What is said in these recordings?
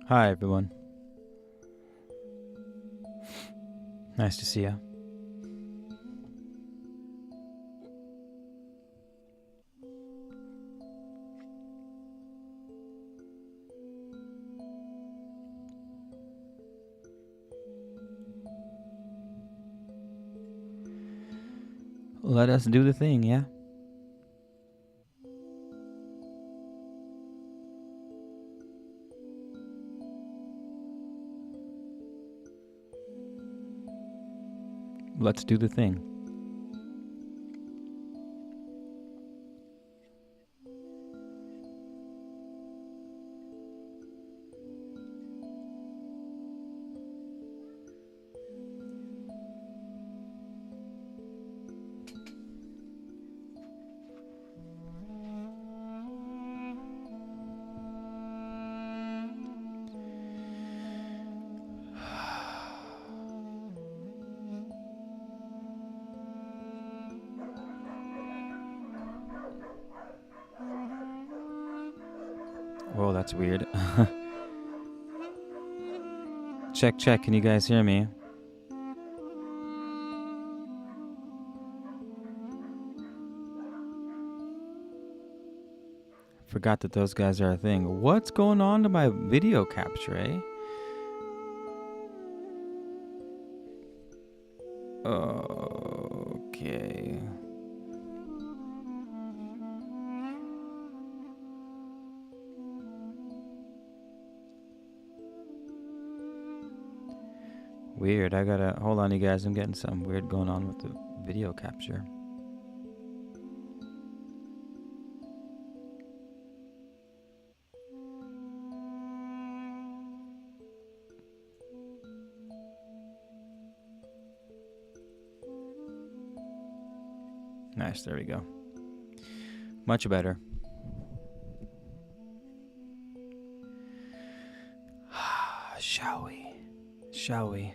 Hi, everyone. Nice to see you. Let us do the thing, yeah? Let's do the thing. Whoa, that's weird. Check, check. Can you guys hear me? Forgot that those guys are a thing. What's going on to my video capture, eh? Okay. Weird. I gotta... Hold on, you guys. I'm getting something weird going on with the video capture. Nice. There we go. Much better. Shall we? Shall we?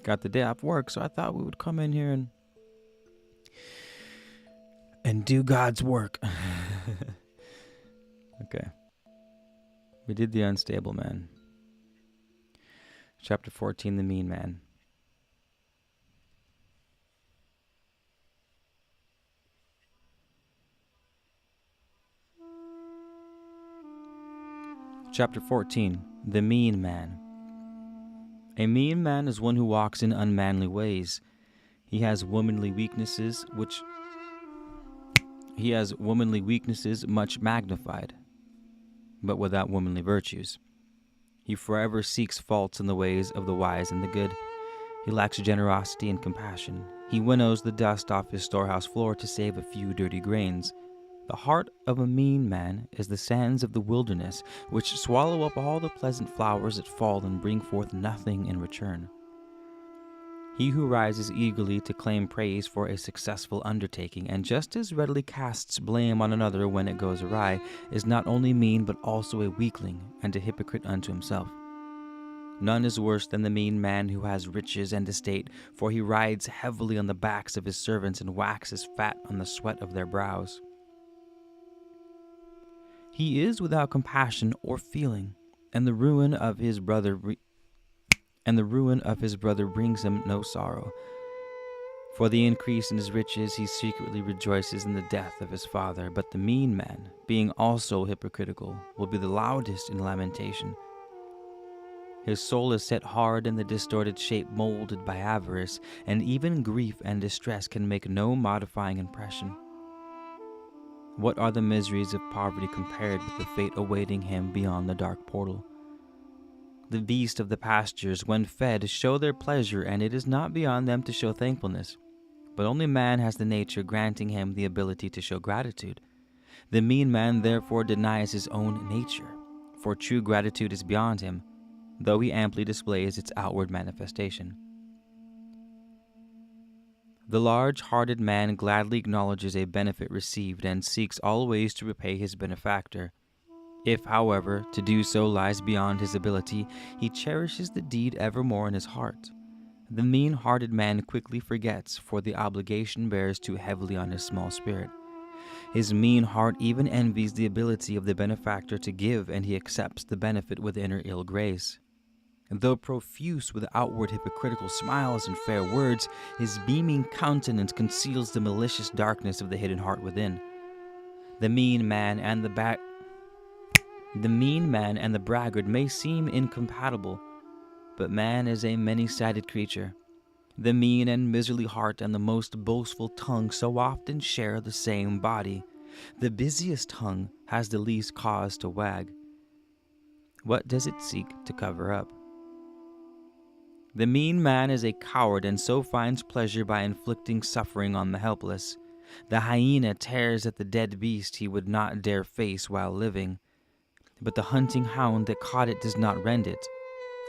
Got the day off work, so I thought we would come in here and do God's work. Okay. We did the unstable man. Chapter 14, the mean man. Chapter 14, the mean man. A mean man is one who walks in unmanly ways. He has womanly weaknesses much magnified, but without womanly virtues. He forever seeks faults in the ways of the wise and the good. He lacks generosity and compassion. He winnows the dust off his storehouse floor to save a few dirty grains. The heart of a mean man is the sands of the wilderness, which swallow up all the pleasant flowers that fall and bring forth nothing in return. He who rises eagerly to claim praise for a successful undertaking and just as readily casts blame on another when it goes awry is not only mean but also a weakling and a hypocrite unto himself. None is worse than the mean man who has riches and estate, for he rides heavily on the backs of his servants and waxes fat on the sweat of their brows. He is without compassion or feeling, and the ruin of his brother brings him no sorrow. For the increase in his riches he secretly rejoices in the death of his father, but the mean man, being also hypocritical, will be the loudest in lamentation. His soul is set hard in the distorted shape molded by avarice, and even grief and distress can make no modifying impression. What are the miseries of poverty compared with the fate awaiting him beyond the dark portal? The beasts of the pastures, when fed, show their pleasure, and it is not beyond them to show thankfulness. But only man has the nature granting him the ability to show gratitude. The mean man therefore denies his own nature, for true gratitude is beyond him, though he amply displays its outward manifestation. The large-hearted man gladly acknowledges a benefit received and seeks always to repay his benefactor. If, however, to do so lies beyond his ability, he cherishes the deed evermore in his heart. The mean-hearted man quickly forgets, for the obligation bears too heavily on his small spirit. His mean heart even envies the ability of the benefactor to give, and he accepts the benefit with inner ill grace. Though profuse with outward hypocritical smiles and fair words, his beaming countenance conceals the malicious darkness of the hidden heart within. The mean man and the braggart may seem incompatible, but man is a many-sided creature. The mean and miserly heart and the most boastful tongue so often share the same body. The busiest tongue has the least cause to wag. What does it seek to cover up? The mean man is a coward and so finds pleasure by inflicting suffering on the helpless. The hyena tears at the dead beast he would not dare face while living, but the hunting hound that caught it does not rend it.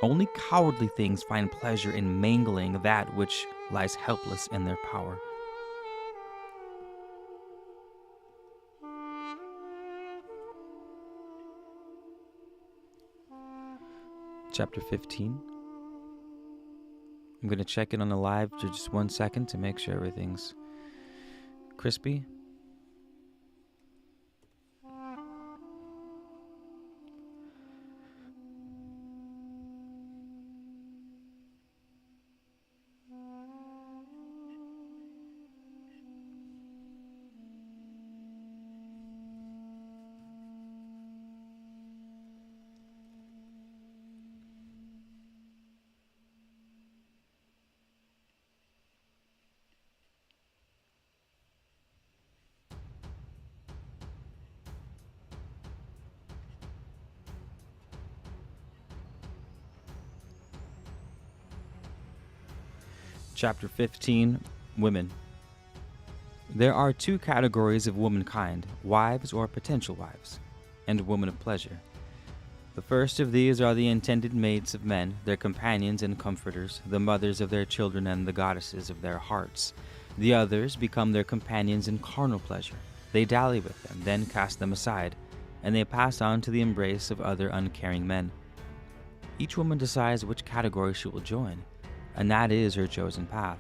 Only cowardly things find pleasure in mangling that which lies helpless in their power. Chapter 15. I'm going to check in on the live for just 1 second to make sure everything's crispy. Chapter 15. Women. There are two categories of womankind, wives or potential wives, and women of pleasure. The first of these are the intended mates of men, their companions and comforters, the mothers of their children and the goddesses of their hearts. The others become their companions in carnal pleasure. They dally with them, then cast them aside, and they pass on to the embrace of other uncaring men. Each woman decides which category she will join, and that is her chosen path.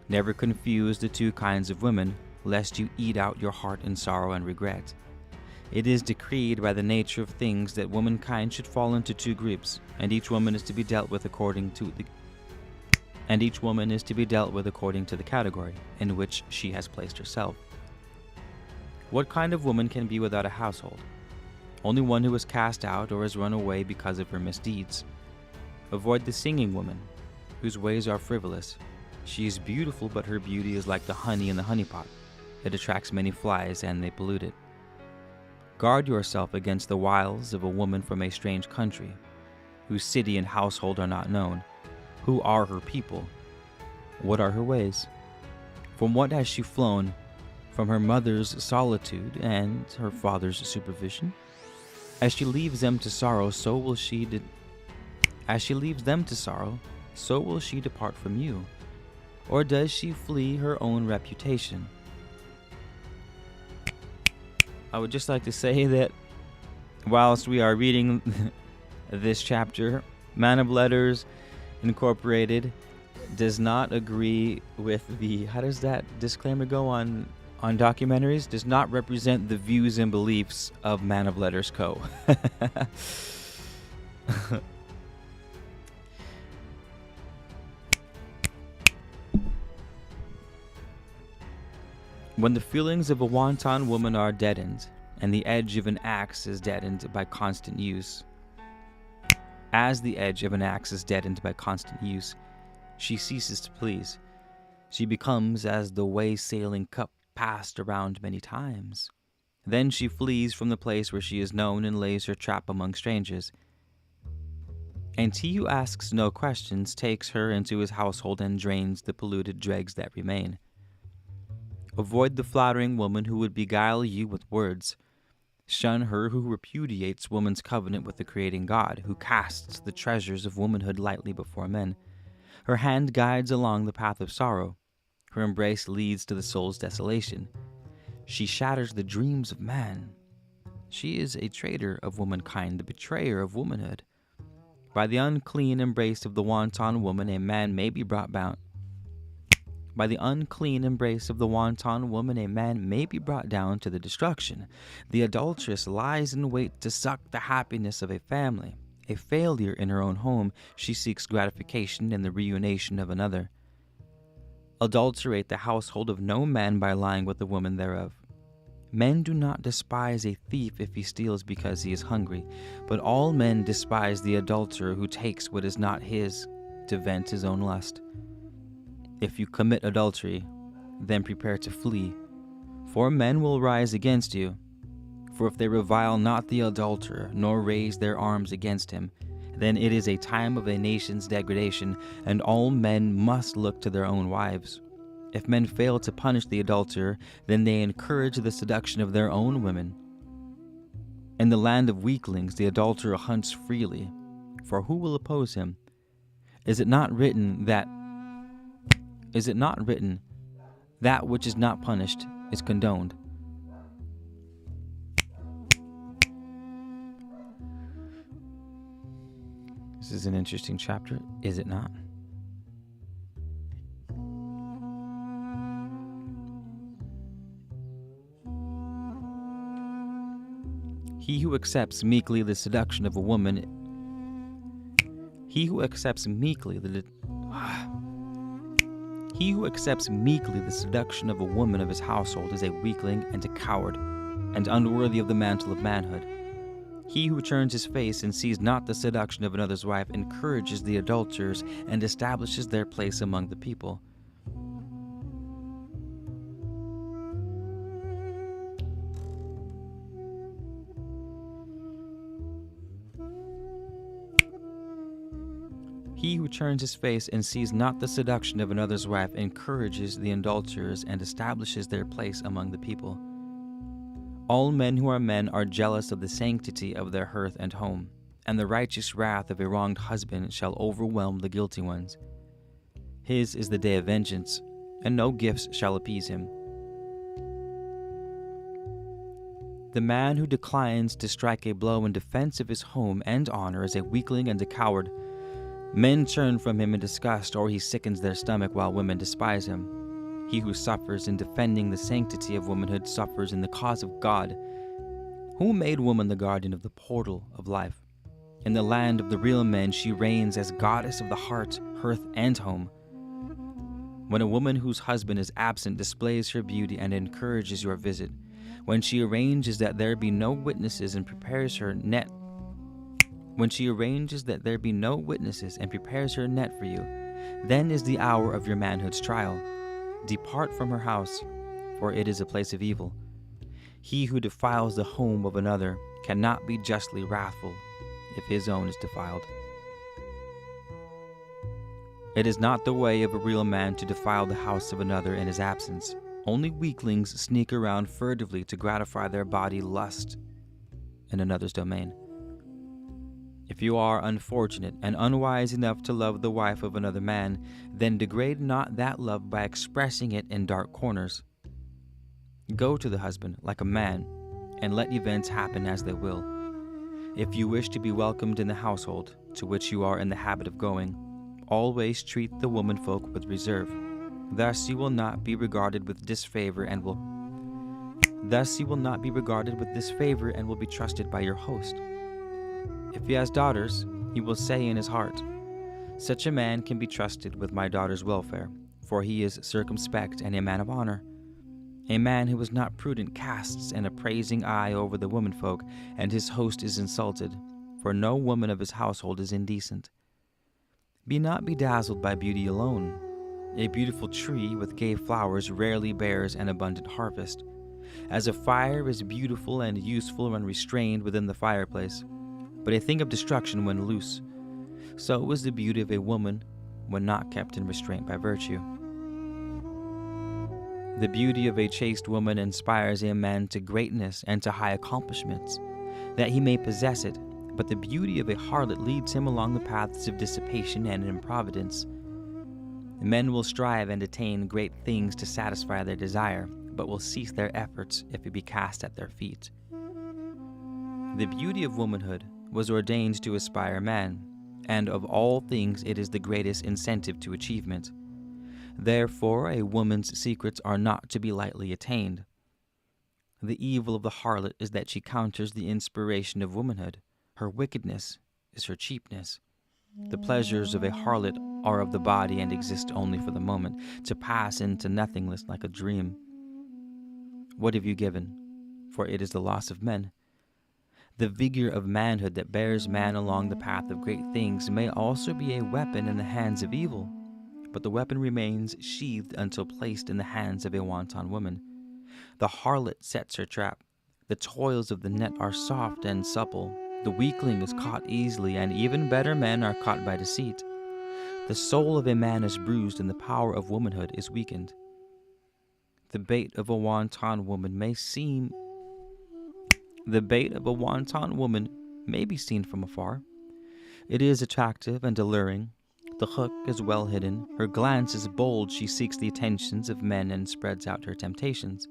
Never confuse the two kinds of women, lest you eat out your heart in sorrow and regret. It is decreed by the nature of things that womankind should fall into two groups, and each woman is to be dealt with according to the category in which she has placed herself. What kind of woman can be without a household? Only one who is cast out or has run away because of her misdeeds. Avoid the singing woman, whose ways are frivolous. She is beautiful, but her beauty is like the honey in the honeypot. It attracts many flies, and they pollute it. Guard yourself against the wiles of a woman from a strange country, whose city and household are not known. Who are her people? What are her ways? From what has she flown? From her mother's solitude and her father's supervision? As she leaves them to sorrow, so will she depart from you. Or does she flee her own reputation? I would just like to say that whilst we are reading this chapter, Man of Letters Incorporated does not agree with the, how does that disclaimer go on documentaries? Does not represent the views and beliefs of Man of Letters Co. When the feelings of a wanton woman are deadened, and the edge of an axe is deadened by constant use, she ceases to please. She becomes as the way-sailing cup passed around many times. Then she flees from the place where she is known and lays her trap among strangers. And he who asks no questions takes her into his household and drains the polluted dregs that remain. Avoid the flattering woman who would beguile you with words. Shun her who repudiates woman's covenant with the creating God, who casts the treasures of womanhood lightly before men. Her hand guides along the path of sorrow. Her embrace leads to the soul's desolation. She shatters the dreams of man. She is a traitor of womankind, the betrayer of womanhood. By the unclean embrace of the wanton woman, a man may be brought down. By the unclean embrace of the wanton woman, a man may be brought down to the destruction. The adulteress lies in wait to suck the happiness of a family. A failure in her own home, she seeks gratification in the reunion of another. Adulterate the household of no man by lying with the woman thereof. Men do not despise a thief if he steals because he is hungry, but all men despise the adulterer who takes what is not his to vent his own lust. If you commit adultery, then prepare to flee, for men will rise against you. For if they revile not the adulterer, nor raise their arms against him, then it is a time of a nation's degradation, and all men must look to their own wives. If men fail to punish the adulterer, then they encourage the seduction of their own women. In the land of weaklings, the adulterer hunts freely, for who will oppose him? Is it not written, that which is not punished is condoned? This is an interesting chapter, is it not? He who accepts meekly the seduction of a woman, he who accepts meekly the seduction of a woman of his household is a weakling and a coward, and unworthy of the mantle of manhood. He who turns his face and sees not the seduction of another's wife encourages the adulterers and establishes their place among the people. He who turns his face and sees not the seduction of another's wife encourages the adulterers and establishes their place among the people. All men who are men are jealous of the sanctity of their hearth and home, and the righteous wrath of a wronged husband shall overwhelm the guilty ones. His is the day of vengeance, and no gifts shall appease him. The man who declines to strike a blow in defense of his home and honor is a weakling and a coward. Men turn from him in disgust, or he sickens their stomach while women despise him. He who suffers in defending the sanctity of womanhood suffers in the cause of God. Who made woman the guardian of the portal of life? In the land of the real men she reigns as goddess of the heart, hearth, and home. When a woman whose husband is absent displays her beauty and encourages your visit, when she arranges that there be no witnesses and prepares her net for you, then is the hour of your manhood's trial. Depart from her house, for it is a place of evil. He who defiles the home of another cannot be justly wrathful if his own is defiled. It is not the way of a real man to defile the house of another in his absence. Only weaklings sneak around furtively to gratify their body lust in another's domain. If you are unfortunate and unwise enough to love the wife of another man, then degrade not that love by expressing it in dark corners. Go to the husband like a man, and let events happen as they will. If you wish to be welcomed in the household to which you are in the habit of going, always treat the womenfolk with reserve. Thus you will not be regarded with disfavor and will be trusted by your host. If he has daughters, he will say in his heart, "Such a man can be trusted with my daughter's welfare, for he is circumspect and a man of honor." A man who is not prudent casts an appraising eye over the womenfolk, and his host is insulted, for no woman of his household is indecent. Be not bedazzled by beauty alone. A beautiful tree with gay flowers rarely bears an abundant harvest. As a fire is beautiful and useful when restrained within the fireplace, but a thing of destruction when loose, so is the beauty of a woman when not kept in restraint by virtue. The beauty of a chaste woman inspires a man to greatness and to high accomplishments, that he may possess it, but the beauty of a harlot leads him along the paths of dissipation and improvidence. Men will strive and attain great things to satisfy their desire, but will cease their efforts if it be cast at their feet. The beauty of womanhood was ordained to aspire man, and of all things it is the greatest incentive to achievement. Therefore, a woman's secrets are not to be lightly attained. The evil of the harlot is that she counters the inspiration of womanhood. Her wickedness is her cheapness. The pleasures of a harlot are of the body and exist only for the moment, to pass into nothingness like a dream. What have you given? For it is the loss of men. The vigor of manhood that bears man along the path of great things may also be a weapon in the hands of evil, but the weapon remains sheathed until placed in the hands of a wanton woman. The harlot sets her trap. The toils of the net are soft and supple. The weakling is caught easily, and even better men are caught by deceit. The soul of a man is bruised, and the power of womanhood is weakened. The bait of a wanton woman may be seen from afar. It is attractive and alluring. The hook is well hidden. Her glance is bold. She seeks the attentions of men and spreads out her temptations.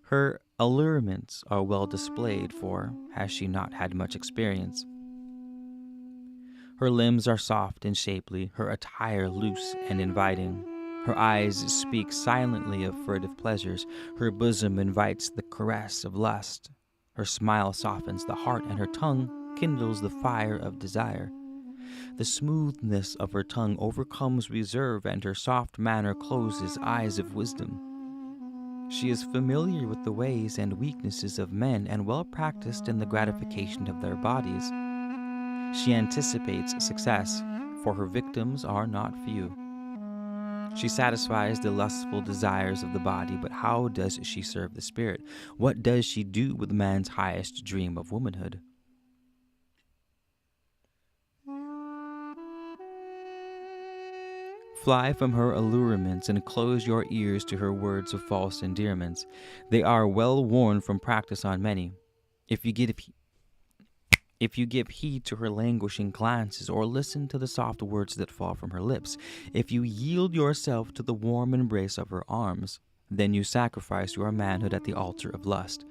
Her allurements are well displayed, for has she not had much experience? Her limbs are soft and shapely, her attire loose and inviting. Her eyes speak silently of furtive pleasures. Her bosom invites the caress of lust. Her smile softens the heart, and her tongue kindles the fire of desire. The smoothness of her tongue overcomes reserve, and her soft manner closes eyes of wisdom. She is familiar with the ways and weaknesses of men, and well practiced in the gratification of their bodies. She anticipates success, for her victims are not few. She satisfies the lustful desires of the body, but how does she serve the spirit? What does she do with man's highest dream of womanhood? Fly from her allurements and close your ears to her words of false endearments. They are well worn from practice on many. If you give heed to her languishing glances, or listen to the soft words that fall from her lips, if you yield yourself to the warm embrace of her arms, then you sacrifice your manhood at the altar of lust.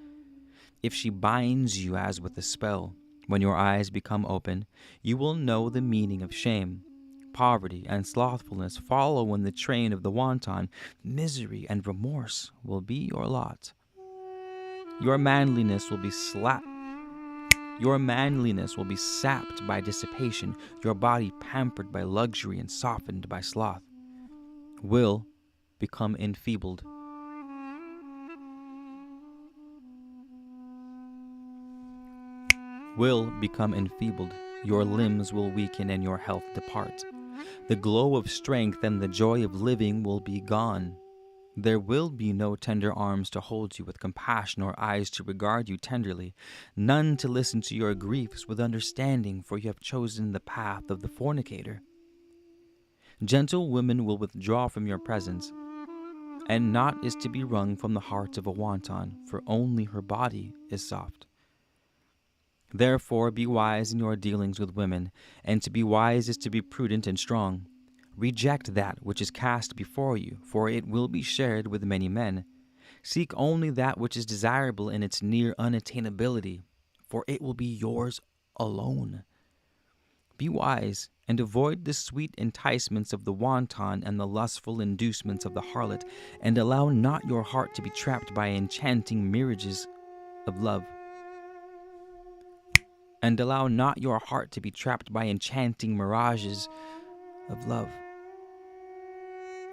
If she binds you as with a spell, when your eyes become open, you will know the meaning of shame. Poverty and slothfulness follow in the train of the wanton. Misery and remorse will be your lot. Your manliness will be sapped by dissipation, your body pampered by luxury and softened by sloth. Will become enfeebled. Your limbs will weaken and your health depart. The glow of strength and the joy of living will be gone. There will be no tender arms to hold you with compassion, or eyes to regard you tenderly, none to listen to your griefs with understanding, for you have chosen the path of the fornicator. Gentle women will withdraw from your presence, and naught is to be wrung from the heart of a wanton, for only her body is soft. Therefore be wise in your dealings with women, and to be wise is to be prudent and strong. Reject that which is cast before you, for it will be shared with many men. Seek only that which is desirable in its near unattainability, for it will be yours alone. Be wise, and avoid the sweet enticements of the wanton and the lustful inducements of the harlot, and allow not your heart to be trapped by enchanting mirages of love.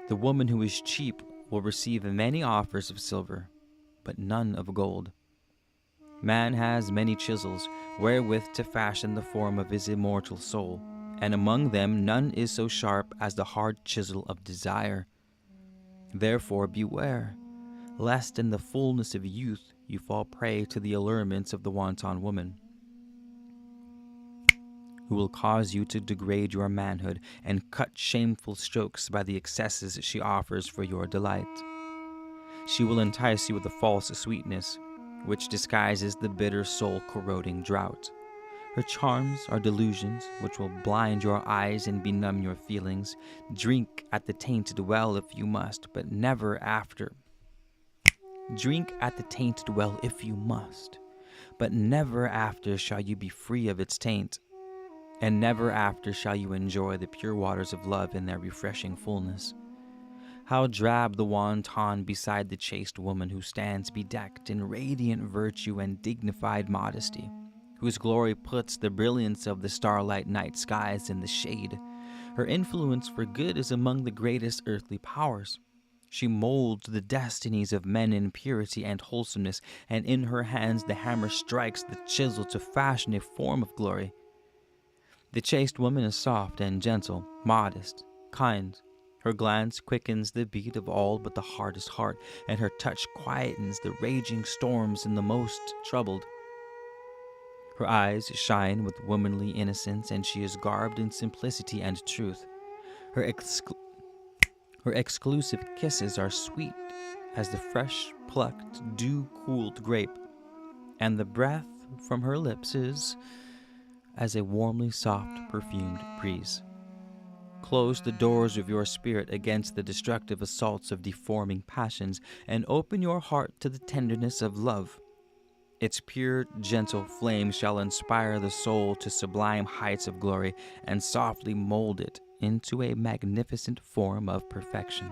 The woman who is cheap will receive many offers of silver, but none of gold. Man has many chisels wherewith to fashion the form of his immortal soul, and among them none is so sharp as the hard chisel of desire. Therefore beware, lest in the fullness of youth you fall prey to the allurements of the wanton woman, who will cause you to degrade your manhood and cut shameful strokes by the excesses she offers for your delight. She will entice you with a false sweetness, which disguises the bitter soul-corroding drought. Her charms are delusions, which will blind your eyes and benumb your feelings. Drink at the tainted well if you must, but never after. Drink at the tainted well if you must, but never after shall you be free of its taint. and never after shall you enjoy the pure waters of love in their refreshing fullness. How drab the wanton beside the chaste woman who stands bedecked in radiant virtue and dignified modesty, whose glory puts the brilliance of the starlight night skies in the shade. Her influence for good is among the greatest earthly powers. She molds the destinies of men in purity and wholesomeness, and in her hands the hammer strikes the chisel to fashion a form of glory. The chaste woman is soft and gentle, modest, kind. Her glance quickens the beat of all but the hardest heart, and her touch quietens the raging storms in the most troubled. Her eyes shine with womanly innocence, and she is garbed in simplicity and truth. Her exclusive kisses are sweet as the fresh-plucked, dew-cooled grape, and the breath from her lips is as a warmly soft, perfumed breeze. Close the doors of your spirit against the destructive assaults of deforming passions, and open your heart to the tenderness of love. Its pure, gentle flame shall inspire the soul to sublime heights of glory, and softly mold it into a magnificent form of perfection.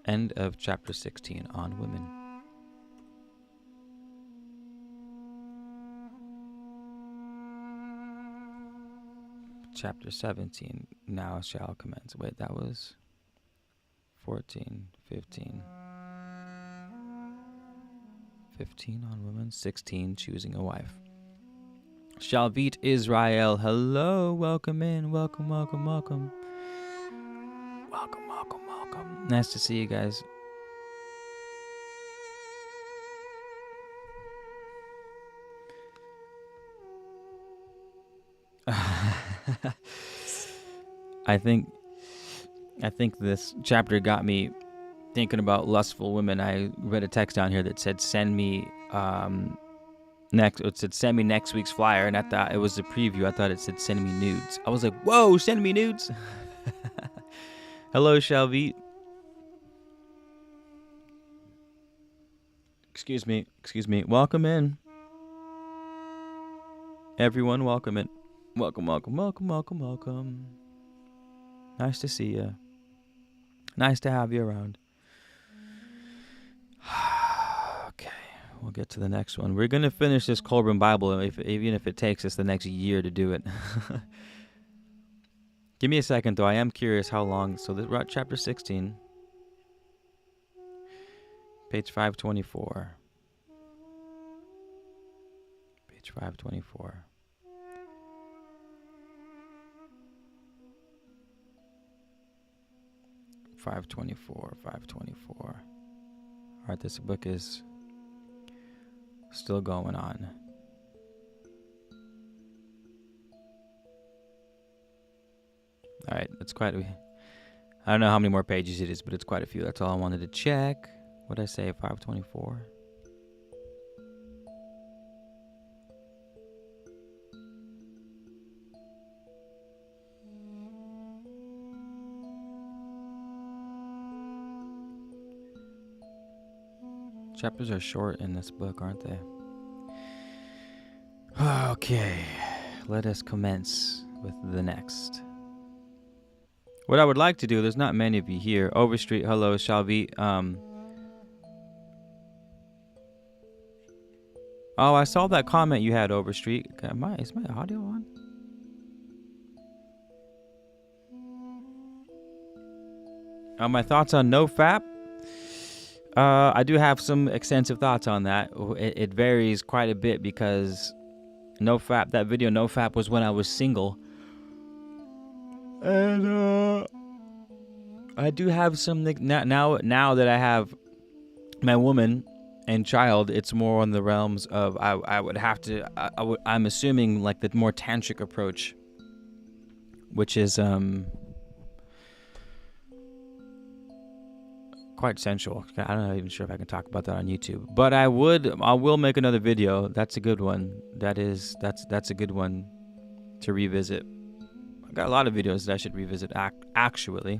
End of chapter 16 on women. Chapter 17, now shall commence. Wait, that was 14, 15. 15 on women, 16 choosing a wife. Shalvit Israel, hello, welcome in, welcome, welcome, welcome. Welcome, welcome, welcome. Nice to see you guys. I think this chapter got me thinking about lustful women. I read a text down here that said, "Send me send me next week's flyer," and I thought it was a preview. I thought it said, "Send me nudes." I was like, "Whoa, send me nudes!" Hello, Shalvit. Excuse me. Welcome in, everyone. Welcome in. Welcome, welcome, welcome, welcome, welcome. Nice to see you. Nice to have you around. Okay, we'll get to the next one. We're going to finish this Kolbrin Bible, even if it takes us the next year to do it. Give me a second, though. I am curious how long. So we're at chapter 16. Page 524. Page 524. All right, this book is still going on. All right, it's quite I don't know how many more pages it is, but it's quite a few. That's all I wanted to check. What did I say, 524? Chapters are short in this book, aren't they? Okay, let us commence with the next. What I would like to do, there's not many of you here. Overstreet, hello, Shalvi. Oh, I saw that comment you had, Overstreet. Is my audio on? My thoughts on NoFap? I do have some extensive thoughts on that. It varies quite a bit because NoFap, that video NoFap was when I was single. And I do have some now that I have my woman and child, it's more on the realms of I would have to I'm assuming like the more tantric approach, which is quite sensual. I'm not even sure if I can talk about that on YouTube, but I will make another video. That's a good one. That's a good one to revisit. I got a lot of videos that I should revisit actually.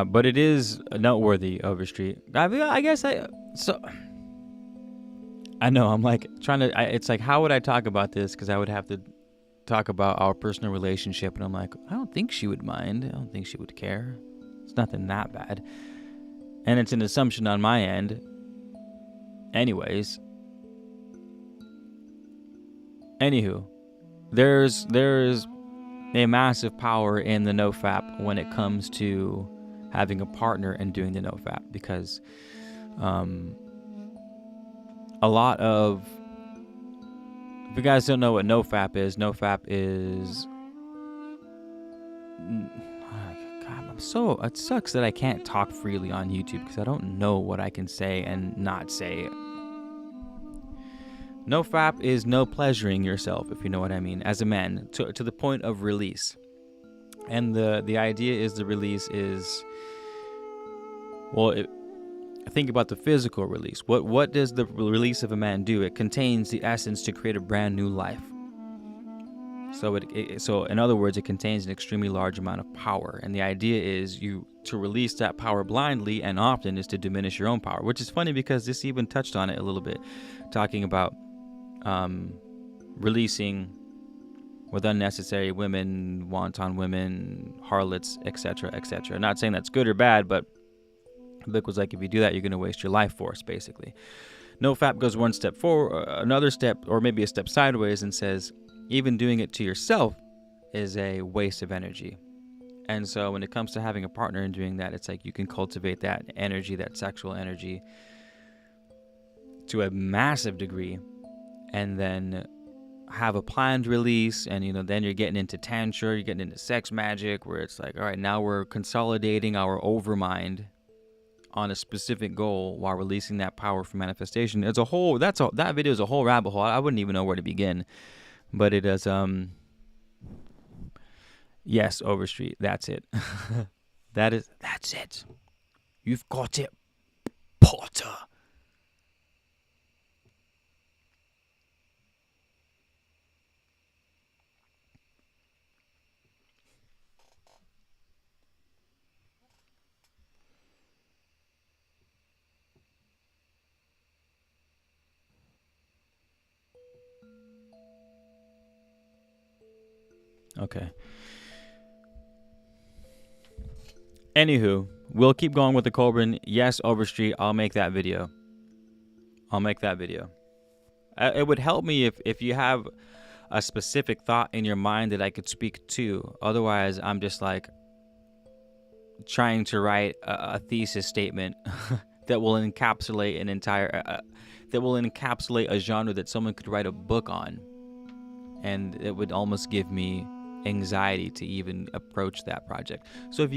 But it is noteworthy, Overstreet. I guess I know I'm like trying to. It's like, how would I talk about this? Because I would have to talk about our personal relationship, and I'm like, I don't think she would mind. I don't think she would care. It's nothing that bad, and it's an assumption on my end. Anyways, anywho, there's a massive power in the nofap when it comes to having a partner and doing the nofap, because a lot of, if you guys don't know what nofap is God, it sucks that I can't talk freely on YouTube because I don't know what I can say and not say. Nofap is no pleasuring yourself, if you know what I mean, as a man, to the point of release. And the idea is the release is, think about the physical release. What does the release of a man do? It contains the essence to create a brand new life. So in other words, it contains an extremely large amount of power. And the idea is to release that power blindly and often is to diminish your own power, which is funny because this even touched on it a little bit, talking about releasing with unnecessary women, wanton women, harlots, etc., etc. Not saying that's good or bad, but the book was like, if you do that, you're going to waste your life force, basically. NoFap goes one step forward, another step, or maybe a step sideways, and says, even doing it to yourself is a waste of energy. And so when it comes to having a partner and doing that, it's like you can cultivate that energy, that sexual energy, to a massive degree, and then have a planned release. And then you're getting into tantra, you're getting into sex magic, where it's like, all right, now we're consolidating our overmind on a specific goal while releasing that power for manifestation. As a whole, that video is a whole rabbit hole. I wouldn't even know where to begin, but it is yes, Overstreet, that's it. That's it. You've got it, Potter. Okay. Anywho, we'll keep going with the kolbrin. Yes, Overstreet, I'll make that video. It would help me if you have a specific thought in your mind that I could speak to. Otherwise, I'm just like trying to write a thesis statement that will encapsulate an entire, that will encapsulate a genre that someone could write a book on. And it would almost give me anxiety to even approach that project. So if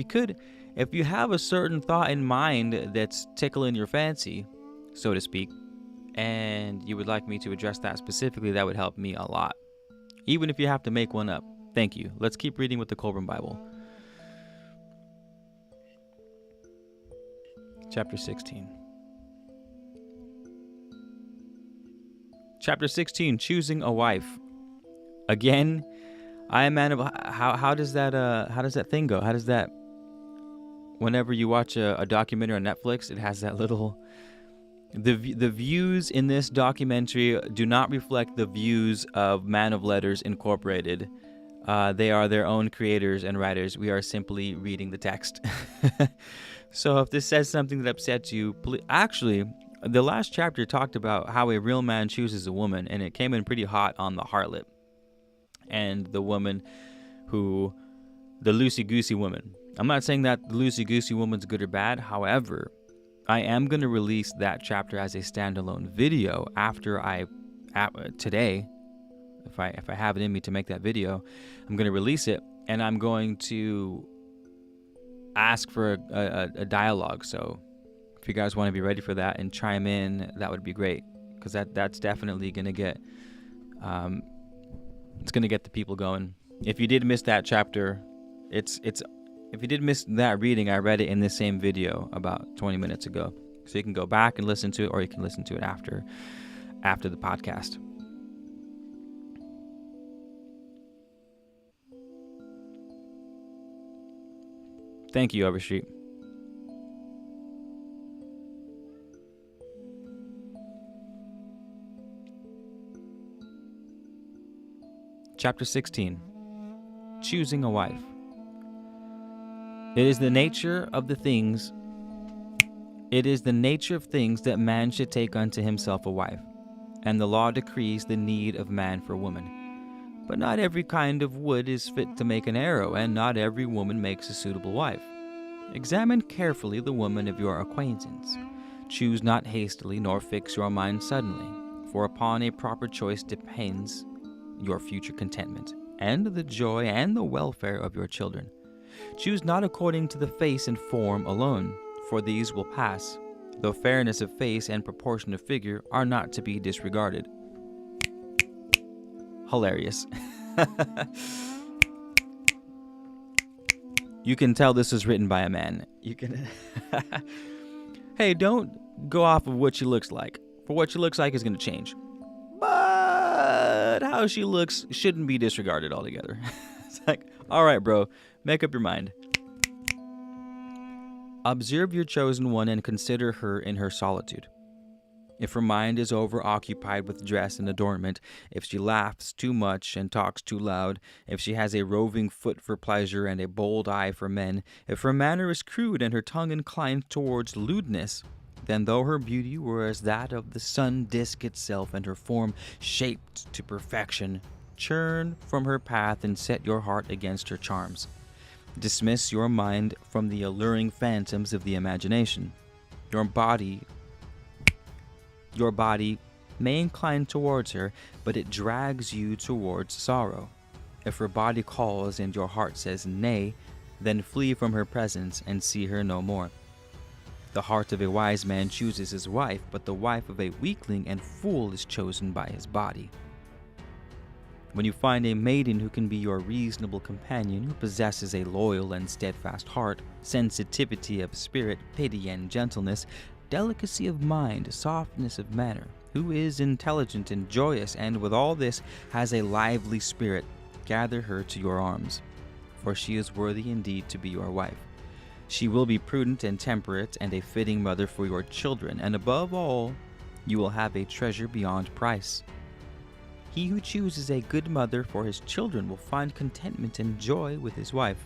you have a certain thought in mind that's tickling your fancy, so to speak, and you would like me to address that specifically, that would help me a lot. Even if you have to make one up. Thank you. Let's keep reading with the Kolbrin Bible. Chapter 16. Chapter 16, choosing a wife. Again, I am man of how does that thing go? How does that, whenever you watch a documentary on Netflix, it has that little, the views in this documentary do not reflect the views of Man of Letters Incorporated. They are their own creators and writers. We are simply reading the text. So if this says something that upsets you, actually, the last chapter talked about how a real man chooses a woman, and it came in pretty hot on the harlot and the woman the loosey-goosey woman. I'm not saying that the loosey-goosey woman's good or bad. However, I am going to release that chapter as a standalone video after today, if I have it in me to make that video. I'm going to release it, and I'm going to ask for a dialogue. So if you guys want to be ready for that and chime in, that would be great. because that's definitely gonna get it's gonna get the people going. If you did miss that chapter, it's if you did miss that reading, I read it in this same video about 20 minutes ago. So you can go back and listen to it, or you can listen to it after the podcast. Thank you, Overstreet. Chapter 16. Choosing a wife. It is the nature of things that man should take unto himself a wife, and the law decrees the need of man for woman. But not every kind of wood is fit to make an arrow, and not every woman makes a suitable wife. Examine carefully the woman of your acquaintance. Choose not hastily, nor fix your mind suddenly, for upon a proper choice depends your future contentment, and the joy and the welfare of your children. Choose not according to the face and form alone, for these will pass, though fairness of face and proportion of figure are not to be disregarded. Hilarious. You can tell this was written by a man. You can. Hey, don't go off of what she looks like. For what she looks like is going to change. But how she looks shouldn't be disregarded altogether. It's like, all right, bro, make up your mind. Observe your chosen one and consider her in her solitude. If her mind is overoccupied with dress and adornment, if she laughs too much and talks too loud, if she has a roving foot for pleasure and a bold eye for men, if her manner is crude and her tongue inclined towards lewdness, then though her beauty were as that of the sun disk itself and her form shaped to perfection, turn from her path and set your heart against her charms. Dismiss your mind from the alluring phantoms of the imagination. Your body may incline towards her, but it drags you towards sorrow. If her body calls and your heart says nay, then flee from her presence and see her no more. The heart of a wise man chooses his wife, but the wife of a weakling and fool is chosen by his body. When you find a maiden who can be your reasonable companion, who possesses a loyal and steadfast heart, sensitivity of spirit, pity and gentleness, delicacy of mind, softness of manner, who is intelligent and joyous, and with all this has a lively spirit, gather her to your arms, for she is worthy indeed to be your wife. She will be prudent and temperate, and a fitting mother for your children, and above all, you will have a treasure beyond price. He who chooses a good mother for his children will find contentment and joy with his wife.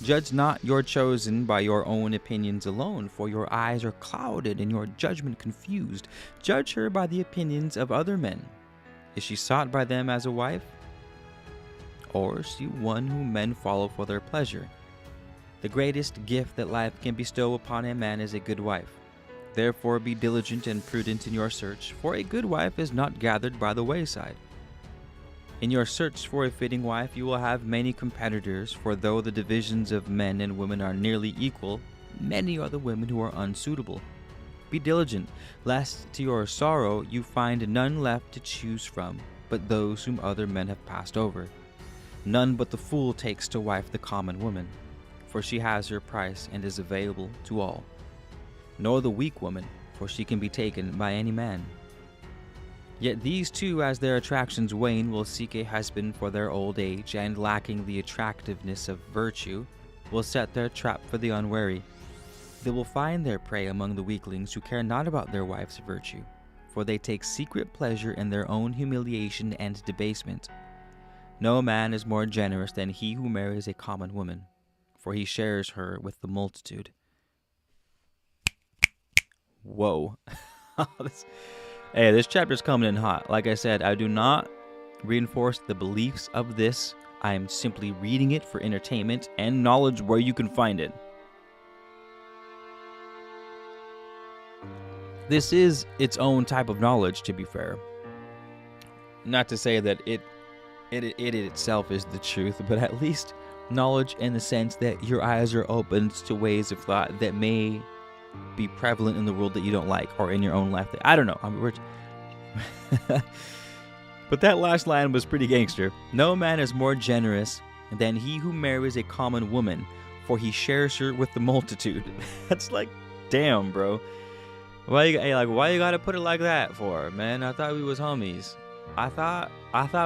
Judge not your chosen by your own opinions alone, for your eyes are clouded and your judgment confused. Judge her by the opinions of other men. Is she sought by them as a wife? Or is she one whom men follow for their pleasure? The greatest gift that life can bestow upon a man is a good wife. Therefore be diligent and prudent in your search, for a good wife is not gathered by the wayside. In your search for a fitting wife you will have many competitors, for though the divisions of men and women are nearly equal, many are the women who are unsuitable. Be diligent, lest to your sorrow you find none left to choose from, but those whom other men have passed over. None but the fool takes to wife the common woman, for she has her price and is available to all. Nor the weak woman, for she can be taken by any man. Yet these two, as their attractions wane, will seek a husband for their old age, and lacking the attractiveness of virtue, will set their trap for the unwary. They will find their prey among the weaklings who care not about their wife's virtue, for they take secret pleasure in their own humiliation and debasement. No man is more generous than he who marries a common woman, for he shares her with the multitude. Whoa. Hey, this chapter's coming in hot. Like I said, I do not reinforce the beliefs of this. I am simply reading it for entertainment and knowledge where you can find it. This is its own type of knowledge, to be fair. Not to say that it itself is the truth, but at least knowledge in the sense that your eyes are opened to ways of thought that may be prevalent in the world that you don't like, or in your own life. I don't know. But that last line was pretty gangster. No man is more generous than he who marries a common woman, for he shares her with the multitude. That's like, damn, bro. Why you gotta put it like that for, man? I thought we was homies. I thought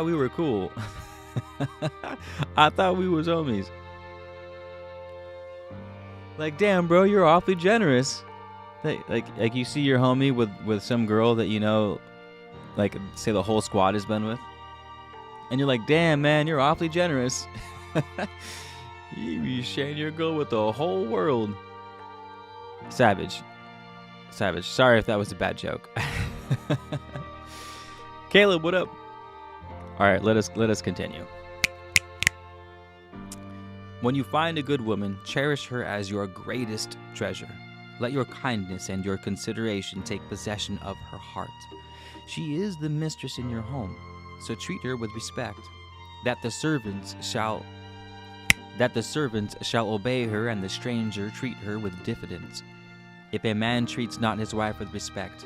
we were cool. I thought we was homies. Like, damn, bro, you're awfully generous. Like you see your homie with some girl that you know, like, say the whole squad has been with, and you're like, damn, man, you're awfully generous. You sharing your girl with the whole world. Savage. Sorry if that was a bad joke. Caleb, what up? All right, let us continue. When you find a good woman, cherish her as your greatest treasure. Let your kindness and your consideration take possession of her heart. She is the mistress in your home, so treat her with respect, that the servants shall obey her, and the stranger treat her with diffidence. If a man treats not his wife with respect,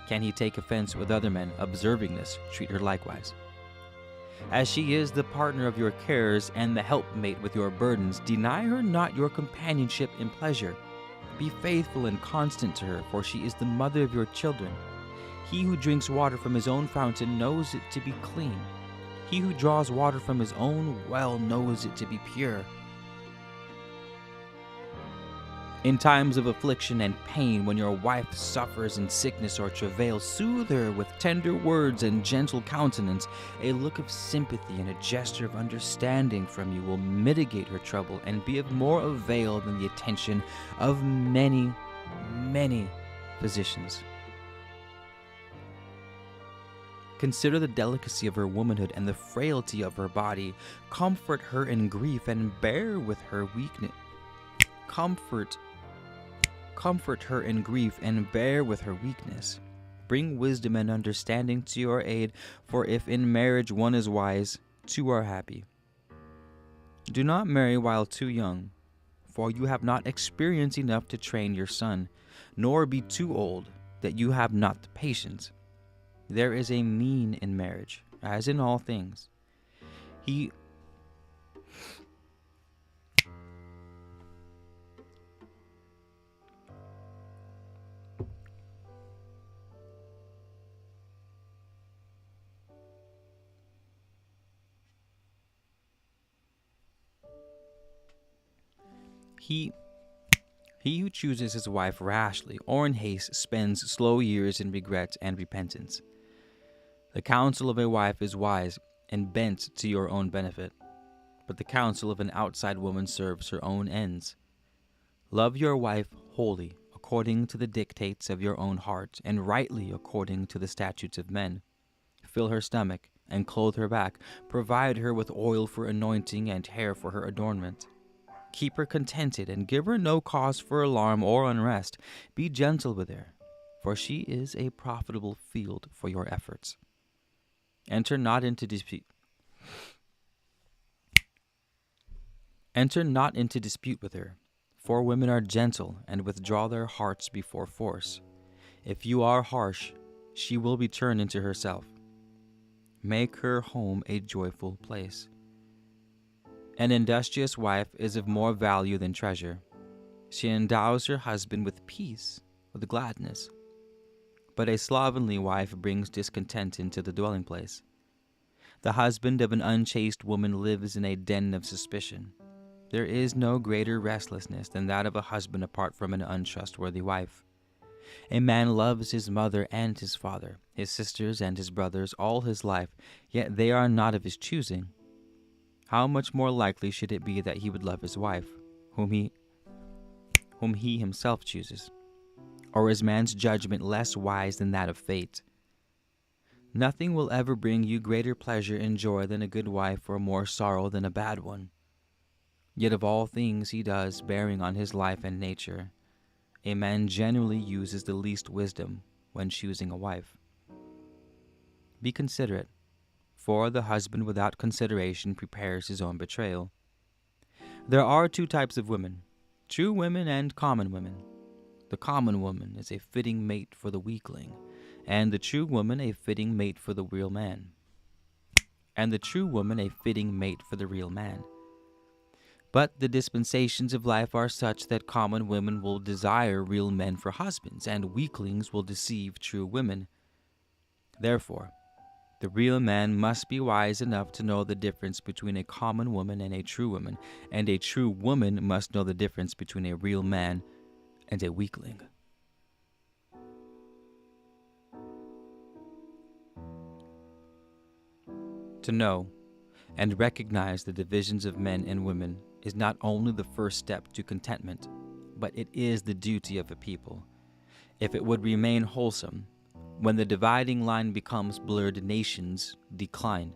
can he take offense with other men? Observing this, treat her likewise. As she is the partner of your cares and the helpmate with your burdens, deny her not your companionship in pleasure. Be faithful and constant to her, for she is the mother of your children. He who drinks water from his own fountain knows it to be clean. He who draws water from his own well knows it to be pure. In times of affliction and pain, when your wife suffers in sickness or travail, soothe her with tender words and gentle countenance. A look of sympathy and a gesture of understanding from you will mitigate her trouble and be of more avail than the attention of many, many physicians. Consider the delicacy of her womanhood and the frailty of her body. Comfort her in grief and bear with her weakness. Comfort her in grief and bear with her weakness. Bring wisdom and understanding to your aid, for if in marriage one is wise, two are happy. Do not marry while too young, for you have not experience enough to train your son, nor be too old that you have not the patience. There is a mean in marriage, as in all things. He who chooses his wife rashly or in haste spends slow years in regret and repentance. The counsel of a wife is wise and bent to your own benefit, but the counsel of an outside woman serves her own ends. Love your wife wholly, according to the dictates of your own heart, and rightly according to the statutes of men. Fill her stomach and clothe her back. Provide her with oil for anointing and hair for her adornment. Keep her contented and give her no cause for alarm or unrest. Be gentle with her, for she is a profitable field for your efforts. Enter not into dispute with her, for women are gentle and withdraw their hearts before force. If you are harsh, she will be turned into herself. Make her home a joyful place. An industrious wife is of more value than treasure. She endows her husband with peace, with gladness. But a slovenly wife brings discontent into the dwelling place. The husband of an unchaste woman lives in a den of suspicion. There is no greater restlessness than that of a husband apart from an untrustworthy wife. A man loves his mother and his father, his sisters and his brothers all his life, yet they are not of his choosing. How much more likely should it be that he would love his wife, whom he himself chooses? Or is man's judgment less wise than that of fate? Nothing will ever bring you greater pleasure and joy than a good wife, or more sorrow than a bad one. Yet of all things he does bearing on his life and nature, a man generally uses the least wisdom when choosing a wife. Be considerate, for the husband without consideration prepares his own betrayal. There are two types of women, true women and common women. The common woman is a fitting mate for the weakling, and the true woman a fitting mate for the real man. And the true woman a fitting mate for the real man. But the dispensations of life are such that common women will desire real men for husbands, and weaklings will deceive true women. Therefore, the real man must be wise enough to know the difference between a common woman and a true woman, and a true woman must know the difference between a real man and a weakling. To know and recognize the divisions of men and women is not only the first step to contentment, but it is the duty of a people. If it would remain wholesome, when the dividing line becomes blurred, nations decline.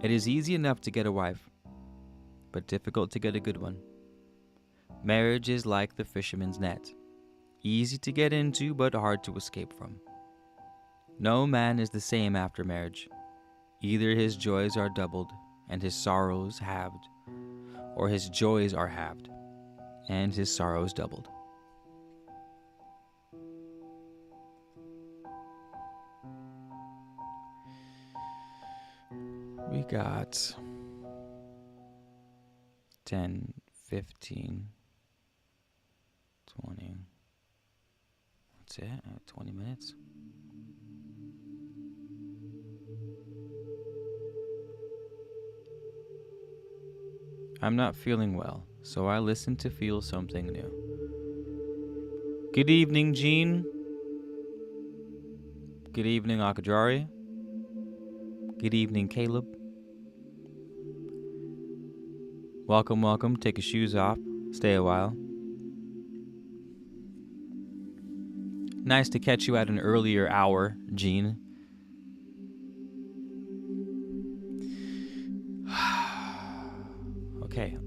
It is easy enough to get a wife, but difficult to get a good one. Marriage is like the fisherman's net, easy to get into but hard to escape from. No man is the same after marriage. Either his joys are doubled and his sorrows halved, or his joys are halved and his sorrows doubled. We got 10, 15, 20. That's it, 20 minutes. I'm not feeling well, so I listen to feel something new. Good evening, Jean. Good evening, Akajari. Good evening, Caleb. Welcome, welcome. Take your shoes off. Stay a while. Nice to catch you at an earlier hour, Jean. Okay.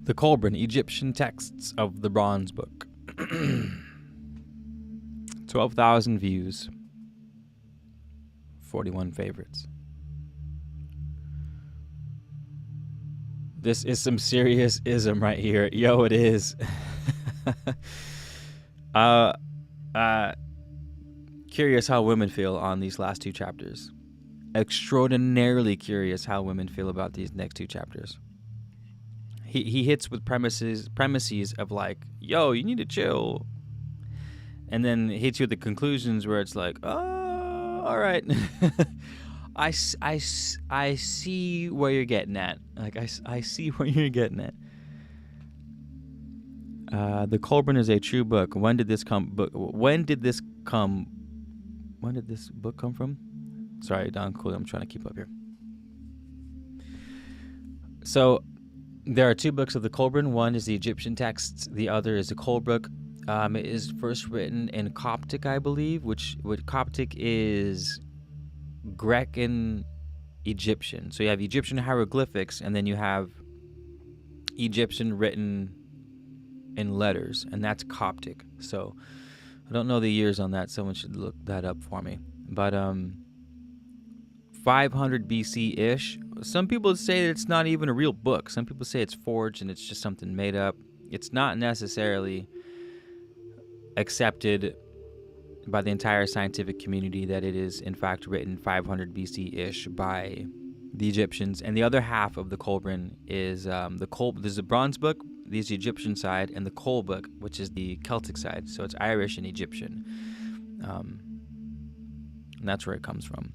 The Kolbrin Egyptian texts of the Bronze Book. 12,000 views. 41 favorites. This is some serious ism right here. Yo, it is. Curious how women feel on these last two chapters. Extraordinarily curious how women feel about these next two chapters. He hits with premises of like, yo, you need to chill. And then hits you with the conclusions where it's like, oh, all right. I see where you're getting at. Like, I see where you're getting at. The Kolbrin is a true book. When did this book come from? Sorry, Don Cool, I'm trying to keep up here. So, there are two books of the Kolbrin. One is the Egyptian texts. The other is the Kolbrin. It is first written in Coptic, I believe, which Coptic is Greek and Egyptian. So you have Egyptian hieroglyphics, and then you have Egyptian written in letters, and that's Coptic. So I don't know the years on that. Someone should look that up for me. But 500 BC-ish. Some people say it's not even a real book. Some people say it's forged and it's just something made up. It's not necessarily accepted by the entire scientific community that it is in fact written 500 BC-ish by the Egyptians. And the other half of the Kolbrin is there's the Bronze Book, there's the Egyptian side, and the Kol Book, which is the Celtic side. So it's Irish and Egyptian. And that's where it comes from.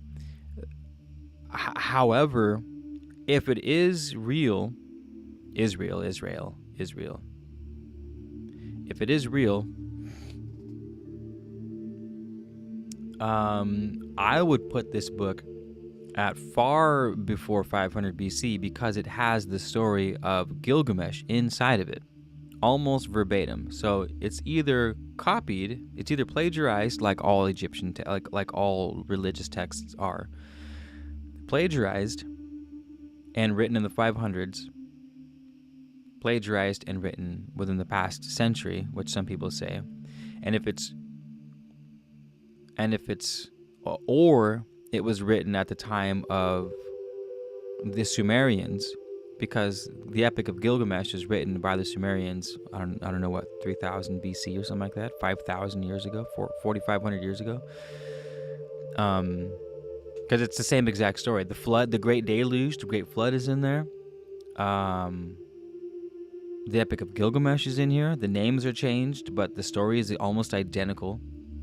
However, if it is real, Israel. If it is real, I would put this book at far before 500 BC because it has the story of Gilgamesh inside of it, almost verbatim. So it's either copied, it's either plagiarized, like all Egyptian, like all religious texts are. plagiarized and written in the 500s, plagiarized and written within the past century, which some people say, and if it's or it was written at the time of the Sumerians, because the Epic of Gilgamesh is written by the Sumerians. I don't know what, 3000 BC or something like that, 5,000 years ago, 4,500 years ago. Because it's the same exact story. The flood, the Great Deluge, the Great Flood is in there. The Epic of Gilgamesh is in here. The names are changed, but the story is almost identical.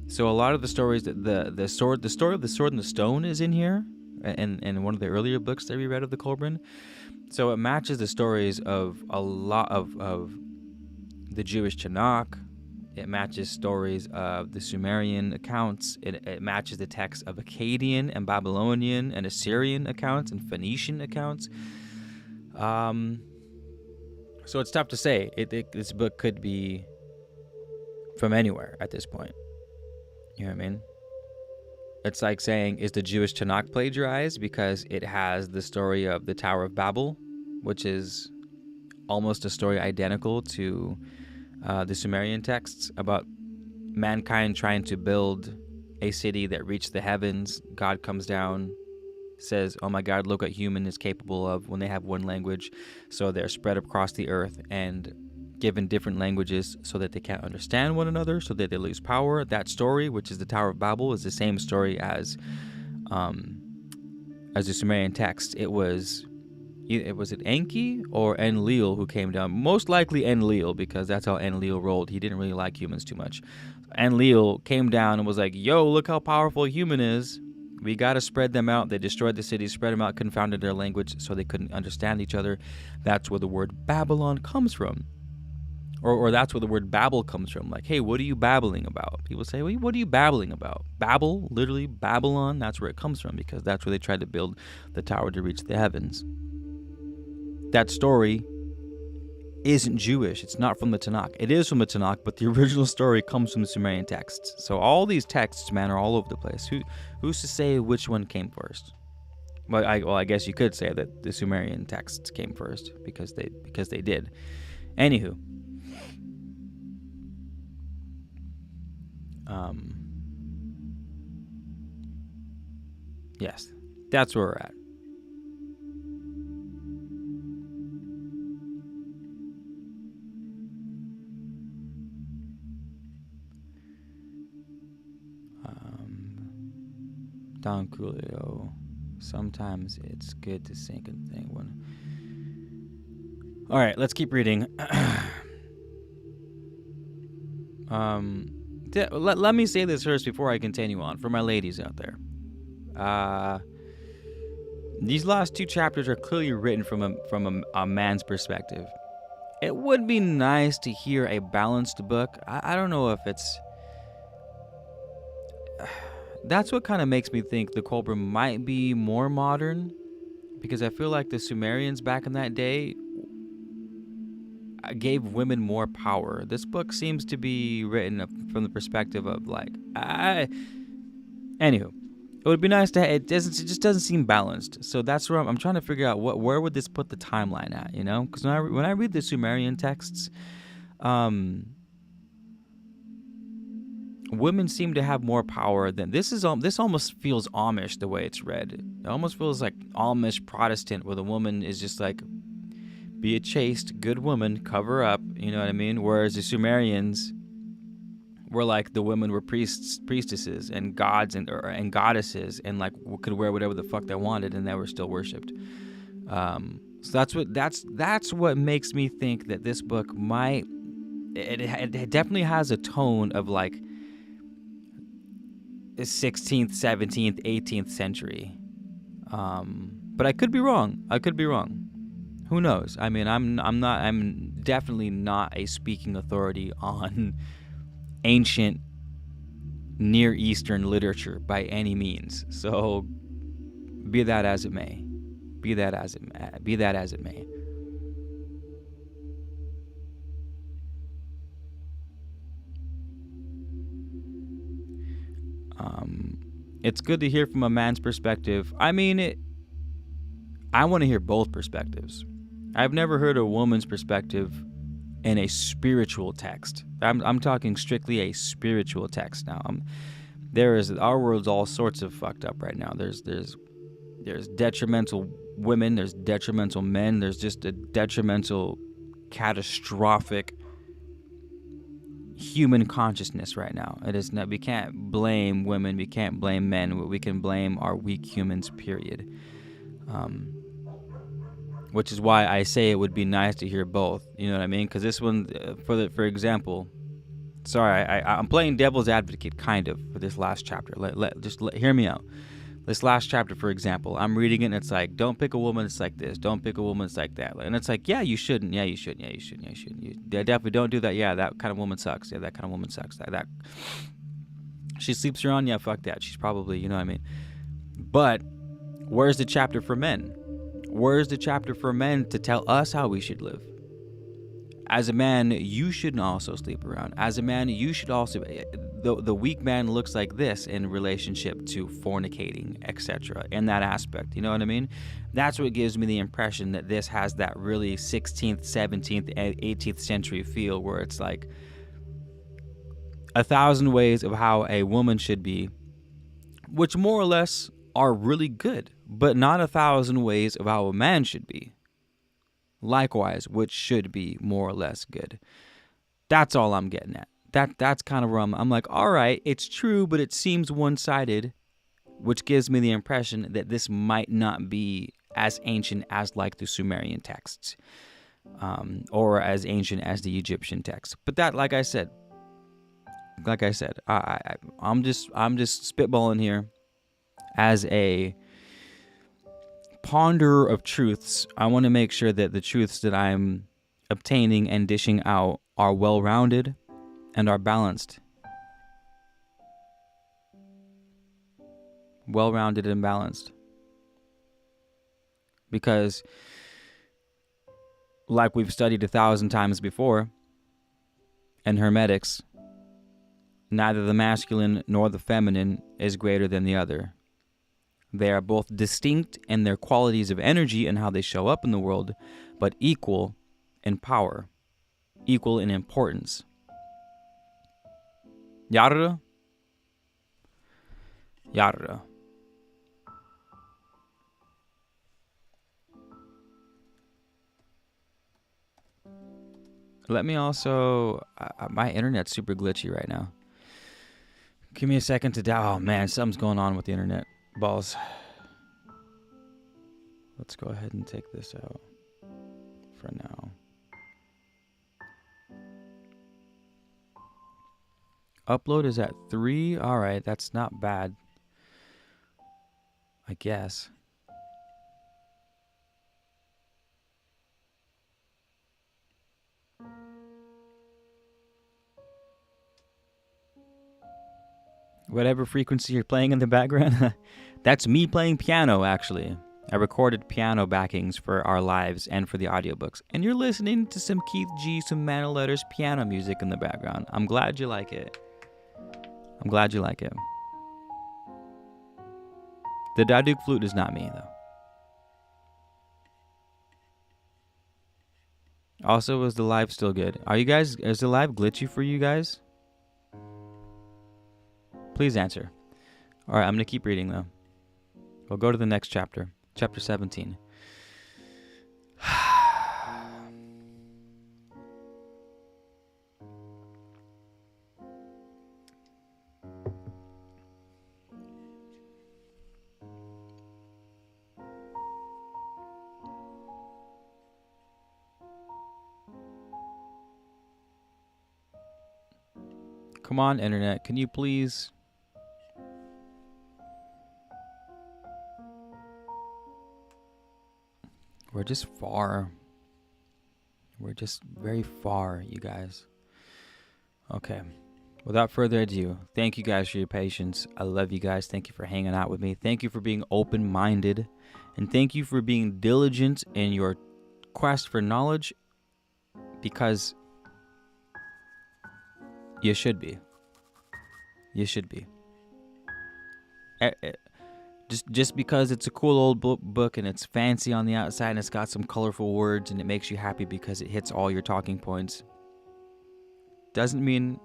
So a lot of the stories, the story of the sword and the stone is in here, and one of the earlier books that we read of the kolbrin. So it matches the stories of a lot of the Jewish Tanakh. It matches stories of the Sumerian accounts. It matches the texts of Akkadian and Babylonian and Assyrian accounts and Phoenician accounts. So it's tough to say. This book could be from anywhere at this point. You know what I mean? It's like saying, is the Jewish Tanakh plagiarized because it has the story of the Tower of Babel, which is almost a story identical to the Sumerian texts about mankind trying to build a city that reached the heavens. God comes down, says, oh my God, look what human is capable of when they have one language. So they're spread across the earth and given different languages so that they can't understand one another, so that they lose power. That story, which is the Tower of Babel, is the same story as the Sumerian text. It was it Enki or Enlil who came down? Most likely Enlil, because that's how Enlil rolled. He didn't really like humans too much. Enlil came down and was like, yo, look how powerful a human is. We got to spread them out. They destroyed the city, spread them out, confounded their language so they couldn't understand each other. That's where the word Babylon comes from. Or that's where the word Babel comes from. Like, hey, what are you babbling about? People say, well, what are you babbling about? Babel, literally Babylon, that's where it comes from, because that's where they tried to build the tower to reach the heavens. That story isn't Jewish. It's not from the Tanakh. It is from the Tanakh, but the original story comes from the Sumerian texts. So all these texts, man, are all over the place. Who's to say which one came first? Well, I guess you could say that the Sumerian texts came first because they did. Anywho. Yes, that's where we're at. Don Coolio, sometimes it's good to sink and think when. All right, let's keep reading. Let me say this first before I continue on, for my ladies out there. These last two chapters are clearly written from a man's perspective. It would be nice to hear a balanced book. I don't know if it's... That's what kind of makes me think the kolbrin might be more modern, because I feel like the Sumerians back in that day gave women more power. This book seems to be written from the perspective of like, anywho, it would be nice to. It just doesn't seem balanced. So that's where I'm trying to figure out where would this put the timeline at, you know? Because when I read the Sumerian texts, women seem to have more power than this. This almost feels Amish the way it's read. It almost feels like Amish Protestant, where the woman is just like, be a chaste, good woman, cover up, you know what I mean? Whereas the Sumerians were like, the women were priests, priestesses, and gods and goddesses, and like could wear whatever the fuck they wanted, and they were still worshipped. So that's what makes me think that this book might. It definitely has a tone of like 16th, 17th, 18th century. But I could be wrong. Who knows? I mean, I'm definitely not a speaking authority on ancient Near Eastern literature by any means. So be that as it may. It's good to hear from a man's perspective. I mean, I want to hear both perspectives. I've never heard a woman's perspective in a spiritual text. I'm talking strictly a spiritual text now. Our world's all sorts of fucked up right now. There's detrimental women, there's detrimental men, there's just a detrimental, catastrophic human consciousness right now. It is not. We can't blame women. We can't blame men. We can blame our weak humans. Period. Which is why I say it would be nice to hear both. You know what I mean? Because this one, for example, sorry, I'm playing devil's advocate kind of for this last chapter. Hear me out. This last chapter, for example, I'm reading it and it's like, don't pick a woman that's like this. Don't pick a woman that's like that. And it's like, yeah, you shouldn't. Yeah, you shouldn't. Yeah, you shouldn't. Yeah, you shouldn't. You definitely don't do that. Yeah, that kind of woman sucks. Yeah, that kind of woman sucks. That she sleeps around. Yeah, fuck that. She's probably, you know what I mean? But where's the chapter for men? Where's the chapter for men to tell us how we should live? As a man, you shouldn't also sleep around. As a man, you should also... The weak man looks like this in relationship to fornicating, etc. In that aspect, you know what I mean? That's what gives me the impression that this has that really 16th, 17th, 18th century feel where it's like 1,000 ways of how a woman should be, which more or less are really good, but not 1,000 ways of how a man should be. Likewise, which should be more or less good. That's all I'm getting at. That's kind of where I'm like, all right, it's true, but it seems one-sided, which gives me the impression that this might not be as ancient as like the Sumerian texts, or as ancient as the Egyptian texts. But that, like I said, I'm just spitballing here as a ponderer of truths. I want to make sure that the truths that I'm obtaining and dishing out are well-rounded and are balanced. Well-rounded and balanced. Because, like we've studied 1,000 times before, in Hermetics, neither the masculine nor the feminine is greater than the other. They are both distinct in their qualities of energy and how they show up in the world, but equal in power, equal in importance. Yarra? Yarra. Let me also... my internet's super glitchy right now. Give me a second to... Oh, man, something's going on with the internet. Balls. Let's go ahead and take this out for now. Upload is at 3. All right, that's not bad, I guess. Whatever frequency you're playing in the background, that's me playing piano, actually. I recorded piano backings for our lives and for the audiobooks. And you're listening to some Keyth G, some Man of Letters piano music in the background. I'm glad you like it. I'm glad you like it. The Duduk flute is not me, though. Also, is the live still good? Is the live glitchy for you guys? Please answer. All right, I'm going to keep reading, though. We'll go to the next chapter. Chapter 17. Come on, internet. Can you please... We're just far. We're just very far, you guys. Okay. Without further ado, thank you guys for your patience. I love you guys. Thank you for hanging out with me. Thank you for being open-minded. And thank you for being diligent in your quest for knowledge, because you should be. You should be. Just because it's a cool old book and it's fancy on the outside and it's got some colorful words and it makes you happy because it hits all your talking points, doesn't mean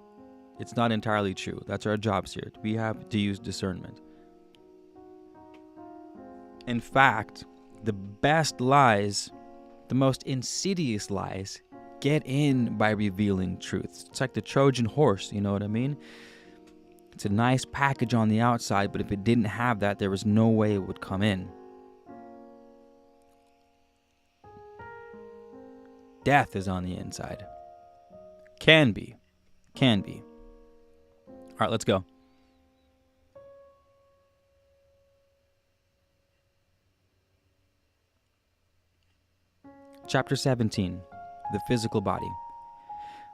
it's not entirely true. That's our jobs here. We have to use discernment. In fact, the best lies, the most insidious lies, get in by revealing truths. It's like the Trojan horse, you know what I mean? It's a nice package on the outside, but if it didn't have that, there was no way it would come in. Death is on the inside. Can be. Can be. All right, let's go. Chapter 17, the physical body.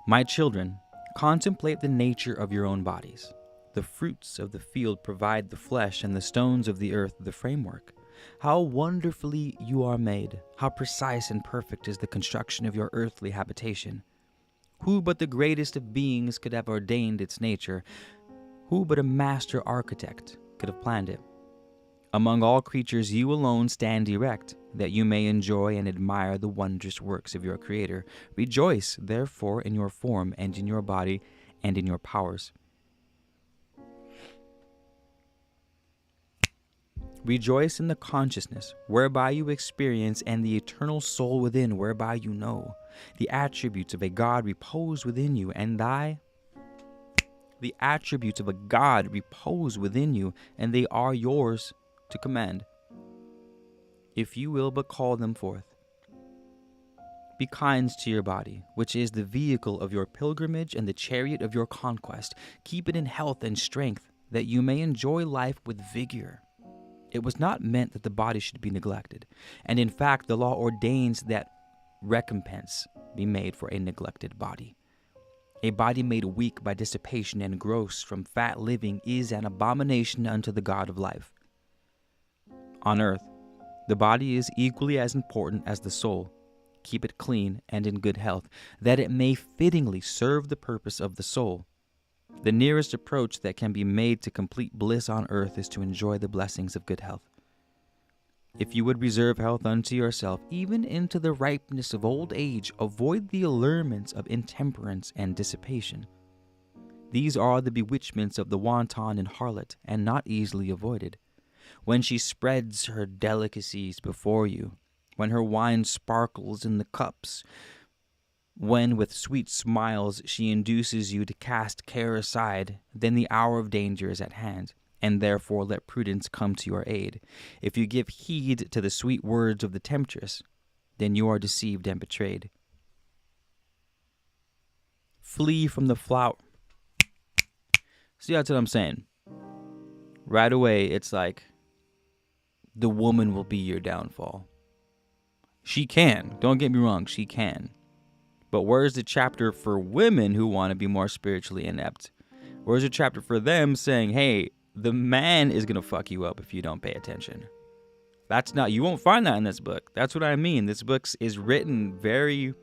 My children, contemplate the nature of your own bodies. The fruits of the field provide the flesh, and the stones of the earth the framework. How wonderfully you are made! How precise and perfect is the construction of your earthly habitation! Who but the greatest of beings could have ordained its nature? Who but a master architect could have planned it? Among all creatures you alone stand erect, that you may enjoy and admire the wondrous works of your Creator. Rejoice, therefore, in your form and in your body and in your powers. Rejoice in the consciousness whereby you experience, and the eternal soul within whereby you know. The attributes of a God repose within you, and the attributes of a God repose within you, and they are yours to command, if you will but call them forth. Be kind to your body, which is the vehicle of your pilgrimage and the chariot of your conquest. Keep it in health and strength, that you may enjoy life with vigor. It was not meant that the body should be neglected, and in fact the law ordains that recompense be made for a neglected body. A body made weak by dissipation and gross from fat living is an abomination unto the God of life. On earth, the body is equally as important as the soul. Keep it clean and in good health, that it may fittingly serve the purpose of the soul. The nearest approach that can be made to complete bliss on earth is to enjoy the blessings of good health. If you would reserve health unto yourself, even into the ripeness of old age, avoid the allurements of intemperance and dissipation. These are the bewitchments of the wanton and harlot, and not easily avoided. When she spreads her delicacies before you, when her wine sparkles in the cups, when with sweet smiles she induces you to cast care aside, then the hour of danger is at hand, and therefore let prudence come to your aid. If you give heed to the sweet words of the temptress, then you are deceived and betrayed. Flee from the flower. See, that's what I'm saying. Right away, it's like the woman will be your downfall. She can. Don't get me wrong, she can. But where's the chapter for women who want to be more spiritually inept? Where's the chapter for them saying, hey, the man is going to fuck you up if you don't pay attention? You won't find that in this book. That's what I mean. This book is written very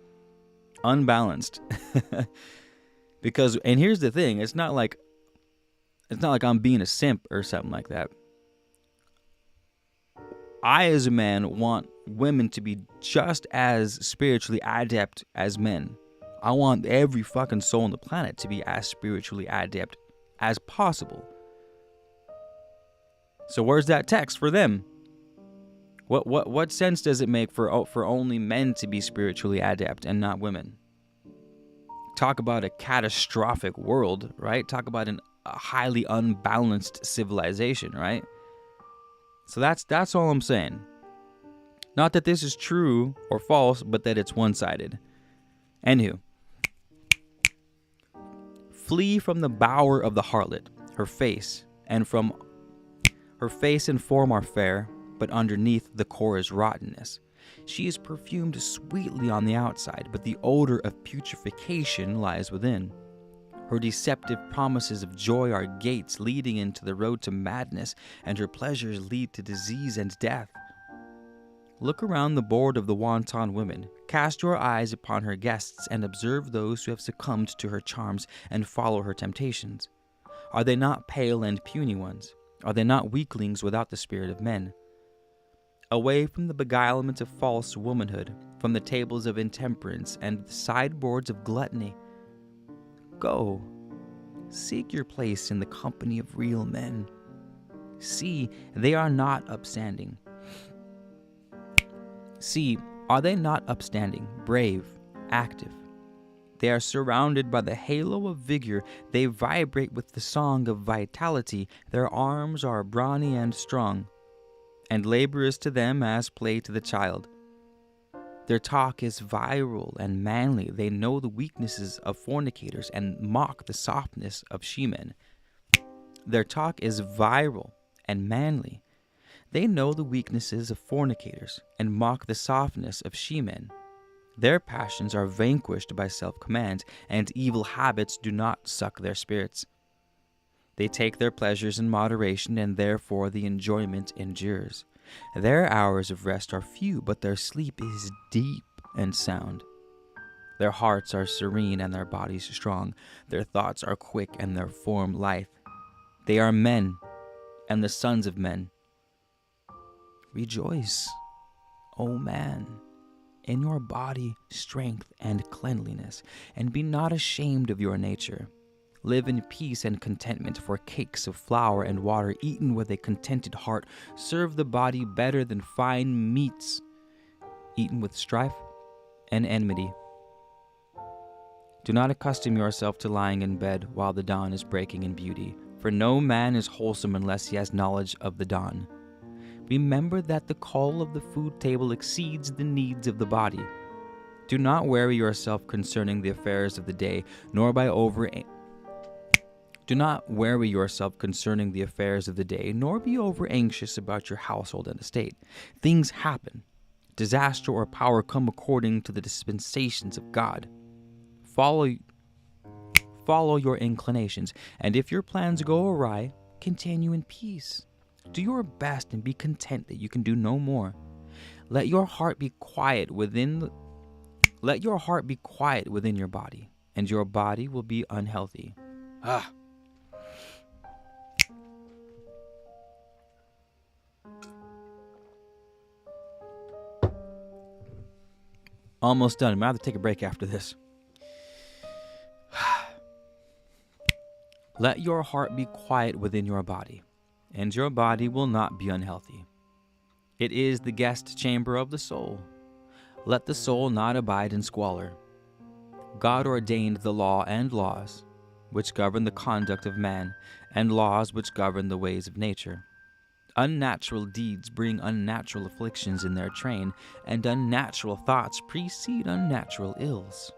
unbalanced. And here's the thing, it's not like I'm being a simp or something like that. I, as a man, want women to be just as spiritually adept as men. I want every fucking soul on the planet to be as spiritually adept as possible. So where's that text for them? What sense does it make for only men to be spiritually adept and not women? Talk about a catastrophic world, right? Talk about a highly unbalanced civilization, right? So that's all I'm saying. Not that this is true or false, but that it's one-sided. Anywho, flee from the bower of the harlot. Her face and form are fair, but underneath the core is rottenness. She is perfumed sweetly on the outside, but the odor of putrefaction lies within. Her deceptive promises of joy are gates leading into the road to madness, and her pleasures lead to disease and death. Look around the board of the wanton women. Cast your eyes upon her guests and observe those who have succumbed to her charms and follow her temptations. Are they not pale and puny ones? Are they not weaklings without the spirit of men? Away from the beguilement of false womanhood, from the tables of intemperance and the sideboards of gluttony. Go, seek your place in the company of real men. See, they are not upstanding. See, are they not upstanding, brave, active? They are surrounded by the halo of vigor. They vibrate with the song of vitality. Their arms are brawny and strong, and labor is to them as play to the child. Their talk is virile and manly. They know the weaknesses of fornicators and mock the softness of she-men. Their talk is virile and manly. They know the weaknesses of fornicators and mock the softness of she-men. Their passions are vanquished by self-command, and evil habits do not suck their spirits. They take their pleasures in moderation, and therefore the enjoyment endures. Their hours of rest are few, but their sleep is deep and sound. Their hearts are serene and their bodies strong. Their thoughts are quick and their form lithe. They are men and the sons of men. Rejoice, O man, in your body, strength, and cleanliness, and be not ashamed of your nature. Live in peace and contentment, for cakes of flour and water eaten with a contented heart serve the body better than fine meats eaten with strife and enmity. Do not accustom yourself to lying in bed while the dawn is breaking in beauty, for no man is wholesome unless he has knowledge of the dawn. Remember that the call of the food table exceeds the needs of the body. Do not weary yourself concerning the affairs of the day, Do not worry yourself concerning the affairs of the day, nor be over anxious about your household and estate. Things happen. Disaster or power come according to the dispensations of God. Follow your inclinations, and if your plans go awry, continue in peace. Do your best and be content that you can do no more. Let your heart be quiet within your body, and your body will be unhealthy. Almost done. I'm going to have to take a break after this. Let your heart be quiet within your body, and your body will not be unhealthy. It is the guest chamber of the soul. Let the soul not abide in squalor. God ordained the law and laws, which govern the conduct of man, and laws which govern the ways of nature. Unnatural deeds bring unnatural afflictions in their train, and unnatural thoughts precede unnatural ills.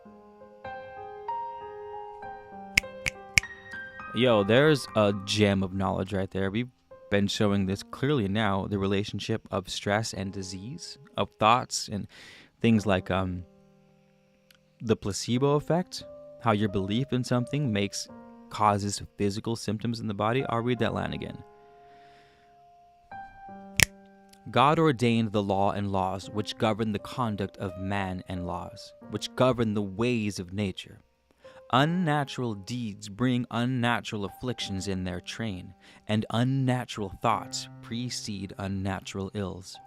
Yo, there's a gem of knowledge right there. We've been showing this clearly now, the relationship of stress and disease, of thoughts, and things like the placebo effect, how your belief in something causes physical symptoms in the body. I'll read that line again. God ordained the law and laws which govern the conduct of man, and laws which govern the ways of nature. Unnatural deeds bring unnatural afflictions in their train, and unnatural thoughts precede unnatural ills.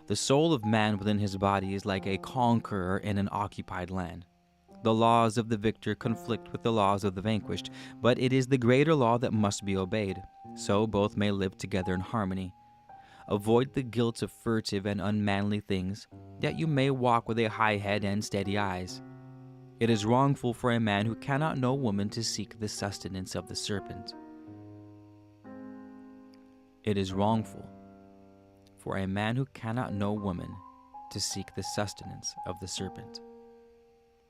The soul of man within his body is like a conqueror in an occupied land. The laws of the victor conflict with the laws of the vanquished, but it is the greater law that must be obeyed, so both may live together in harmony. Avoid the guilt of furtive and unmanly things, that you may walk with a high head and steady eyes. It is wrongful for a man who cannot know woman to seek the sustenance of the serpent. It is wrongful for a man who cannot know woman to seek the sustenance of the serpent.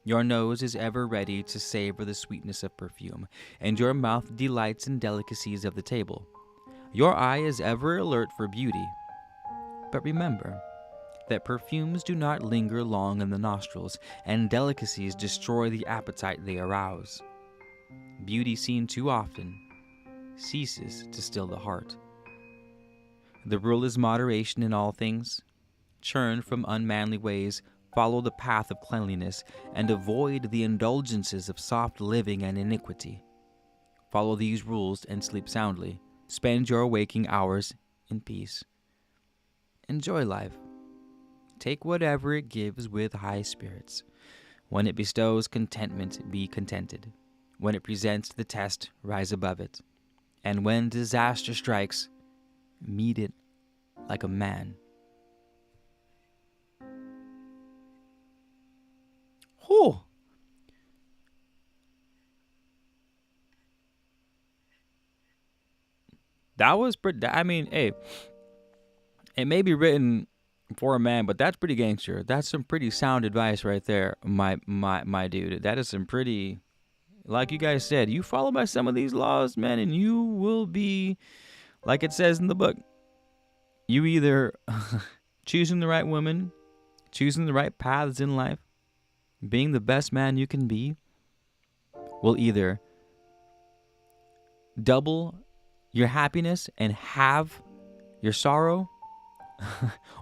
Your nose is ever ready to savor the sweetness of perfume, and your mouth delights in delicacies of the table. Your eye is ever alert for beauty, but remember that perfumes do not linger long in the nostrils, and delicacies destroy the appetite they arouse. Beauty seen too often ceases to still the heart. The rule is moderation in all things. Turn from unmanly ways, follow the path of cleanliness, and avoid the indulgences of soft living and iniquity. Follow these rules and sleep soundly. Spend your waking hours in peace. Enjoy life. Take whatever it gives with high spirits. When it bestows contentment, be contented. When it presents the test, rise above it. And when disaster strikes, meet it like a man. Whew. That was pretty. I mean, hey, it may be written for a man, but that's pretty gangster. That's some pretty sound advice right there, my dude. That is some pretty, like you guys said, you follow by some of these laws, man, and you will be, like it says in the book, you either choosing the right woman, choosing the right paths in life, being the best man you can be, will either double your happiness and have your sorrow,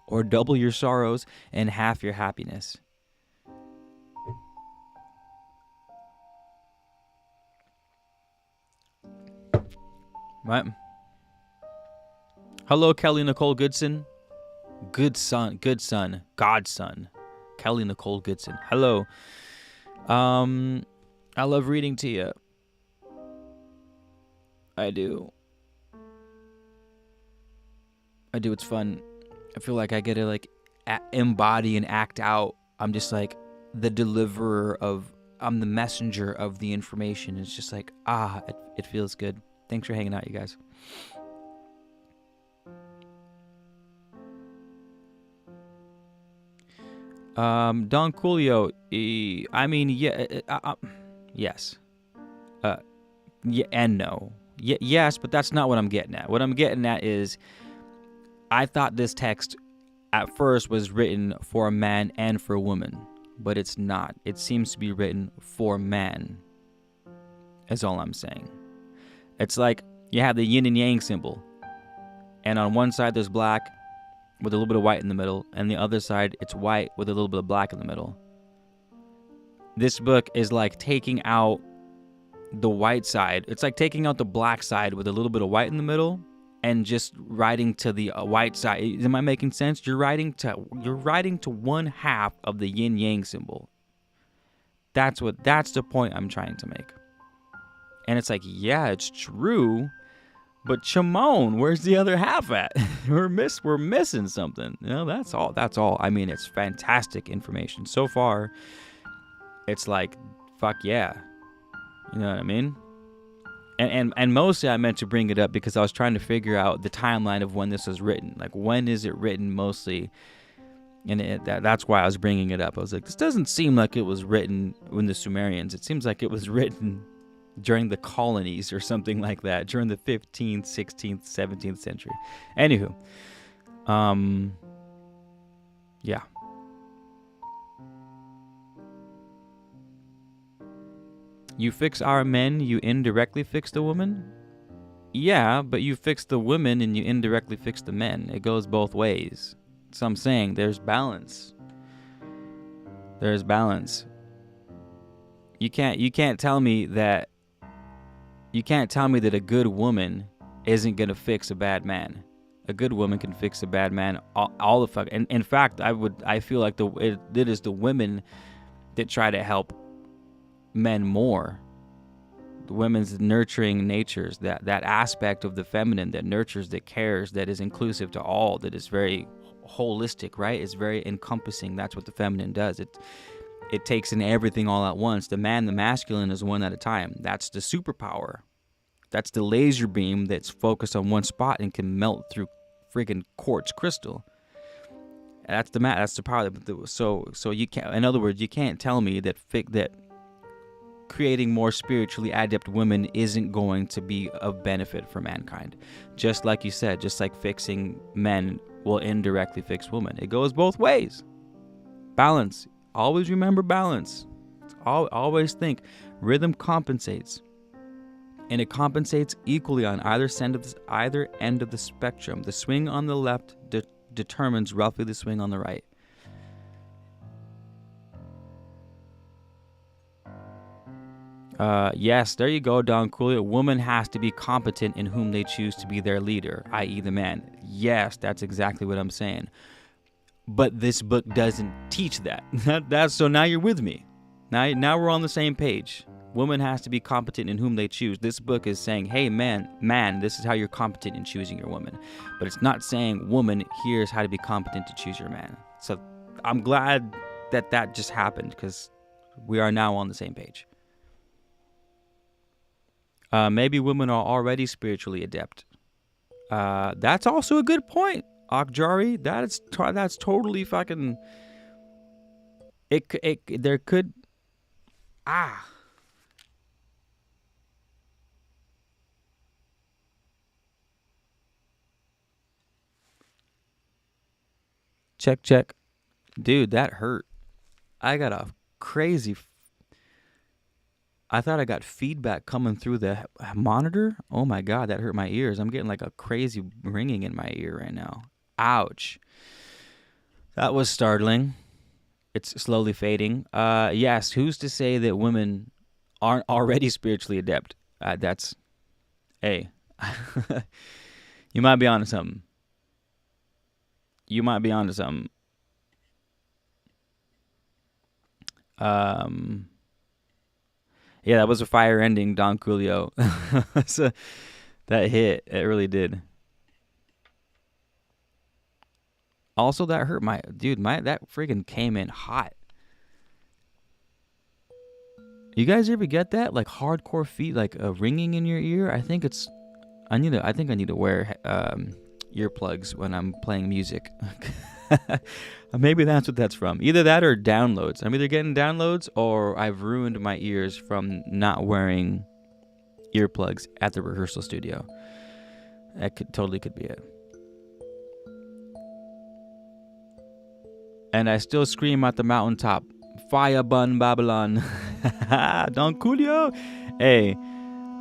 or double your sorrows and half your happiness. Right? Hello, Kelly Nicole Goodson. Good son, godson. Kelly Nicole Goodson. Hello. I love reading to you. I do. It's fun. I feel like I get to like embody and act out. I'm just like the deliverer I'm the messenger of the information. It's just like, it feels good. Thanks for hanging out, you guys. Don Coolio, I mean, yes. Yeah and no. Yes, but that's not what I'm getting at. What I'm getting at is, I thought this text at first was written for a man and for a woman, but it's not. It seems to be written for man, is all I'm saying. It's like you have the yin and yang symbol, and on one side there's black with a little bit of white in the middle, and the other side it's white with a little bit of black in the middle. This book is like taking out the white side. It's like taking out the black side with a little bit of white in the middle and just writing to the white side. Am I making sense? You're writing to one half of the yin yang symbol. That's the point I'm trying to make. And it's like, yeah, it's true, but Shimon, where's the other half at? we're missing something. That's all. I mean, it's fantastic information so far. It's like, fuck yeah. You know what I mean? And mostly I meant to bring it up because I was trying to figure out the timeline of when this was written. Like, when is it written mostly? And that's why I was bringing it up. I was like, this doesn't seem like it was written when the Sumerians. It seems like it was written during the colonies or something like that, during the 15th, 16th, 17th century. Anywho, yeah. You fix our men, you indirectly fix the woman? Yeah, but you fix the women and you indirectly fix the men. It goes both ways. So I'm saying there's balance. There's balance. You can't tell me that a good woman isn't gonna fix a bad man. A good woman can fix a bad man all the fuck. And in fact, I feel like it is the women that try to help men more. The women's nurturing natures, that aspect of the feminine that nurtures, that cares, that is inclusive to all, that is very holistic, right? It's very encompassing. That's what the feminine does. It takes in everything all at once. The masculine is one at a time. That's the superpower. That's the laser beam that's focused on one spot and can melt through friggin' quartz crystal. That's the power. So you can't. In other words, you can't tell me that creating more spiritually adept women isn't going to be of benefit for mankind. Just like you said, just like fixing men will indirectly fix women. It goes both ways. Balance. Always remember balance. Always think rhythm compensates. And it compensates equally on either end of the spectrum. The swing on the left determines roughly the swing on the right. Yes, there you go, Don Coolio. A woman has to be competent in whom they choose to be their leader, i.e. the man. Yes, that's exactly what I'm saying. But this book doesn't teach that. That's so now you're with me. Now we're on the same page. Woman has to be competent in whom they choose. This book is saying, hey, man, this is how you're competent in choosing your woman. But it's not saying, woman, here's how to be competent to choose your man. So I'm glad that just happened, because we are now on the same page. Maybe women are already spiritually adept. That's also a good point, Akjari. That's totally fucking. There could. Check. Dude, that hurt. I got a crazy. I thought I got feedback coming through the monitor. Oh my God, that hurt my ears. I'm getting like a crazy ringing in my ear right now. Ouch. That was startling. It's slowly fading. Yes, who's to say that women aren't already spiritually adept? That's, hey, you might be onto something. Yeah, that was a fire ending, Don Coolio. So, that hit. It really did. Also, that hurt that friggin' came in hot. You guys ever get that? Like hardcore feet, like a ringing in your ear? I think I need to wear earplugs when I'm playing music. Maybe that's what that's from. Either that or downloads. I'm either getting downloads or I've ruined my ears from not wearing earplugs at the rehearsal studio. That totally could be it. And I still scream at the mountaintop, fire bun Babylon. Don Coolio. Hey,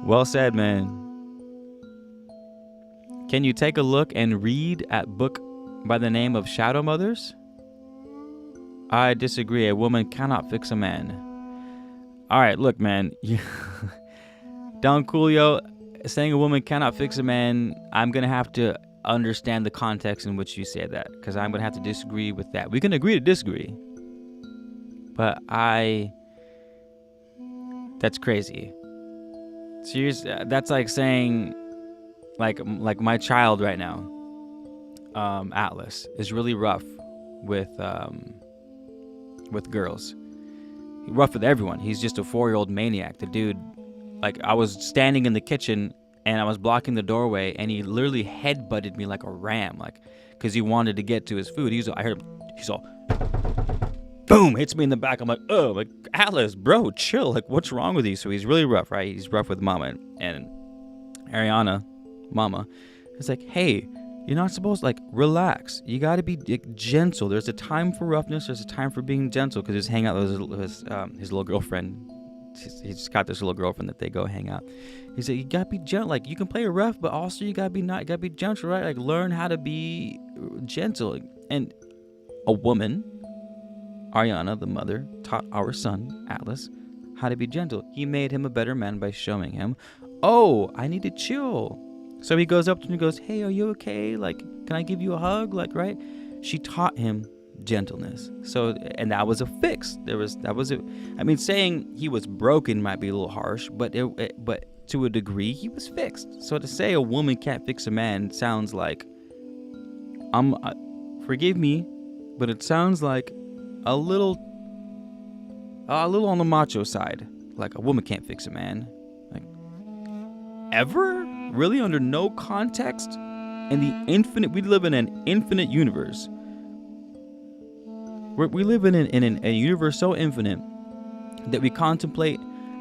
well said, man. Can you take a look and read at book by the name of Shadow Mothers? I disagree. A woman cannot fix a man. All right, look, man. Don Coolio, saying a woman cannot fix a man, I'm going to have to understand the context in which you say that, because I'm going to have to disagree with that. We can agree to disagree. But that's crazy. Seriously, that's like saying, like my child right now, Atlas, is really rough with girls. He's rough with everyone. He's just a 4-year-old maniac. The dude, like, I was standing in the kitchen and I was blocking the doorway, and he literally headbutted me like a ram, like, because he wanted to get to his food. I heard him. He's all, boom, hits me in the back. I'm like, oh, like, Atlas, bro, chill. Like, what's wrong with you? So he's really rough, right? He's rough with Mama, and Ariana, Mama, is like, hey, you're not supposed to, like, relax. You got to be gentle. There's a time for roughness. There's a time for being gentle, because he's hanging out with his little girlfriend. He's got this little girlfriend that they go hang out. He said, you got to be gentle. Like, you can play rough, but also you got to be gentle, right? Like, learn how to be gentle. And a woman, Ariana, the mother, taught our son, Atlas, how to be gentle. He made him a better man by showing him, oh, I need to chill. So he goes up to him and goes, hey, are you okay? Like, can I give you a hug? Like, right? She taught him gentleness. So, and that was a fix. Saying he was broken might be a little harsh, but to a degree, he was fixed. So to say a woman can't fix a man sounds like, forgive me, but it sounds like a little on the macho side. Like, a woman can't fix a man. Like, ever? Really? Under no context? In the infinite, we live in an infinite universe. We live in a universe so infinite that we contemplate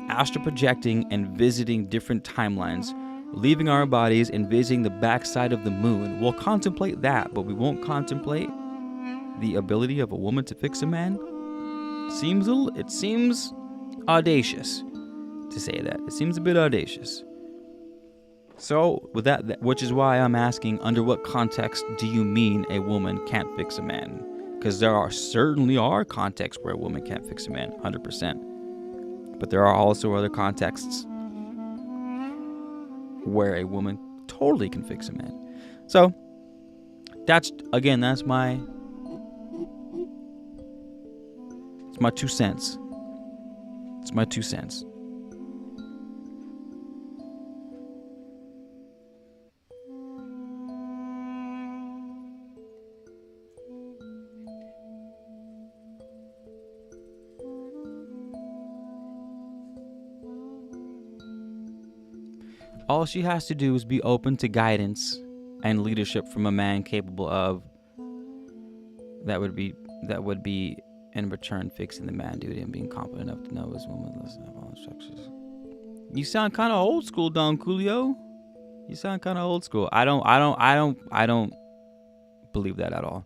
astral projecting and visiting different timelines, leaving our bodies and visiting the backside of the moon. We'll contemplate that, but we won't contemplate the ability of a woman to fix a man. It seems audacious to say that. It seems a bit audacious. So, with that, which is why I'm asking, under what context do you mean a woman can't fix a man? Because there certainly are contexts where a woman can't fix a man, 100%. But there are also other contexts where a woman totally can fix a man. So that's my 2 cents. It's my 2 cents. All she has to do is be open to guidance and leadership from a man capable of that would be in return fixing the man duty and being competent enough to know his woman listen to all instructions. You sound kind of old school, Don Julio. You sound kind of old school. I don't believe that at all.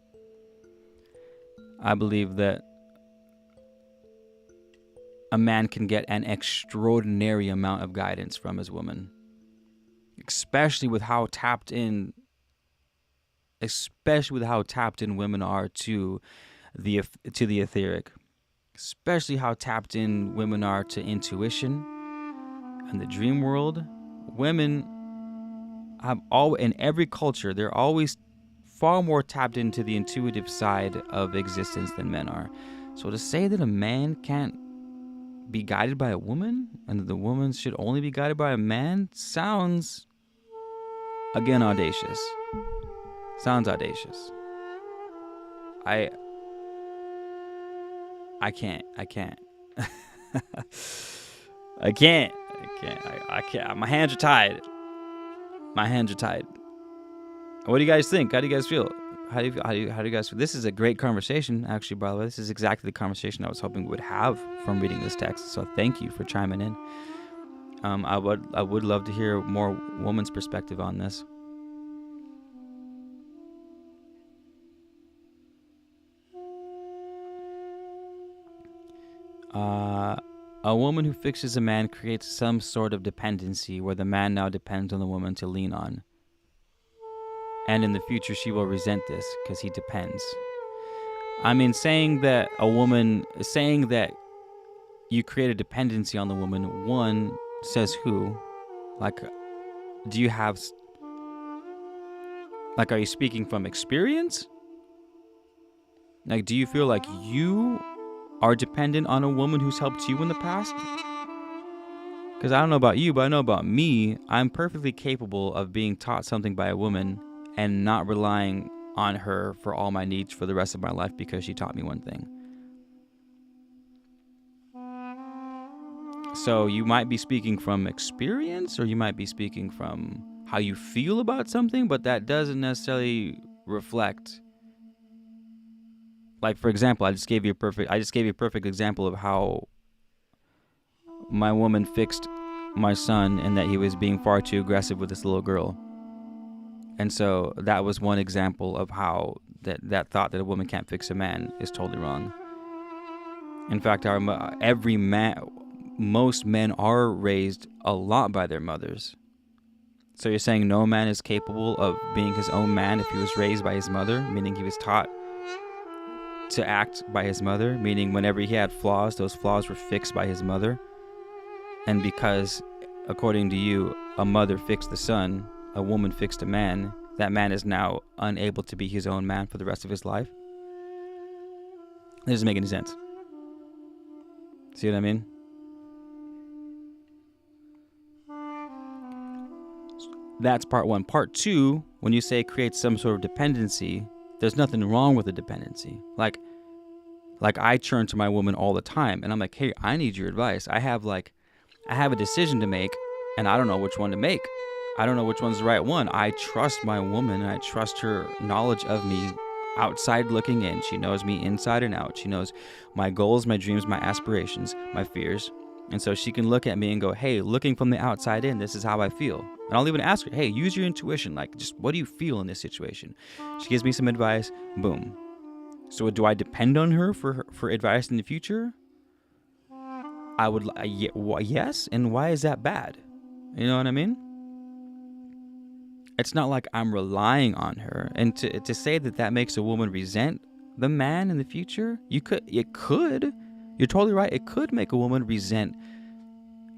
I believe that a man can get an extraordinary amount of guidance from his woman, especially with how tapped in women are to the etheric, especially how tapped in women are to intuition and the dream world. Women have in every culture, they're always far more tapped into the intuitive side of existence than men are. So to say that a man can't be guided by a woman and that the woman should only be guided by a man sounds, again, audacious. Sounds audacious. I can't. I can't. My hands are tied. What do you guys think? How do you guys feel? How do you guys feel? This is a great conversation, actually, by the way. This is exactly the conversation I was hoping we would have from reading this text. So thank you for chiming in. I would love to hear more woman's perspective on this. A woman who fixes a man creates some sort of dependency where the man now depends on the woman to lean on. And in the future, she will resent this because he depends. I mean, saying that you create a dependency on the woman, one, says who? Like, do you have, like, are you speaking from experience? Like, do you feel like you are dependent on a woman who's helped you in the past? Because I don't know about you, but I know about me. I'm perfectly capable of being taught something by a woman and not relying on her for all my needs for the rest of my life because she taught me one thing. So you might be speaking from experience, or you might be speaking from how you feel about something, but that doesn't necessarily reflect. Like, for example, I just gave you a perfect example of how my woman fixed my son and that he was being far too aggressive with this little girl. And so that was one example of how that thought that a woman can't fix a man is totally wrong. In fact, most men are raised a lot by their mothers. So you're saying no man is capable of being his own man if he was raised by his mother, meaning he was taught to act by his mother, meaning whenever he had flaws, those flaws were fixed by his mother. And because, according to you, a mother fixed the son, a woman fixed a man, that man is now unable to be his own man for the rest of his life. It doesn't make any sense. See what I mean? That's part one. Part two, when you say create some sort of dependency, there's nothing wrong with a dependency. Like I turn to my woman all the time and I'm like, hey, I need your advice. I have a decision to make and I don't know which one to make. I don't know which one's the right one. I trust my woman and I trust her knowledge of me outside looking in. She knows me inside and out. She knows my goals, my dreams, my aspirations, my fears. And so she can look at me and go, hey, looking from the outside in, this is how I feel. And I'll even ask her, hey, use your intuition. Like, just what do you feel in this situation? She gives me some advice. Boom. So do I depend on her for advice in the future? I would, yes. And why is that bad? You know what I mean? It's not like I'm relying on her. And to say that makes a woman resent the man in the future, it could. You're totally right. It could make a woman resent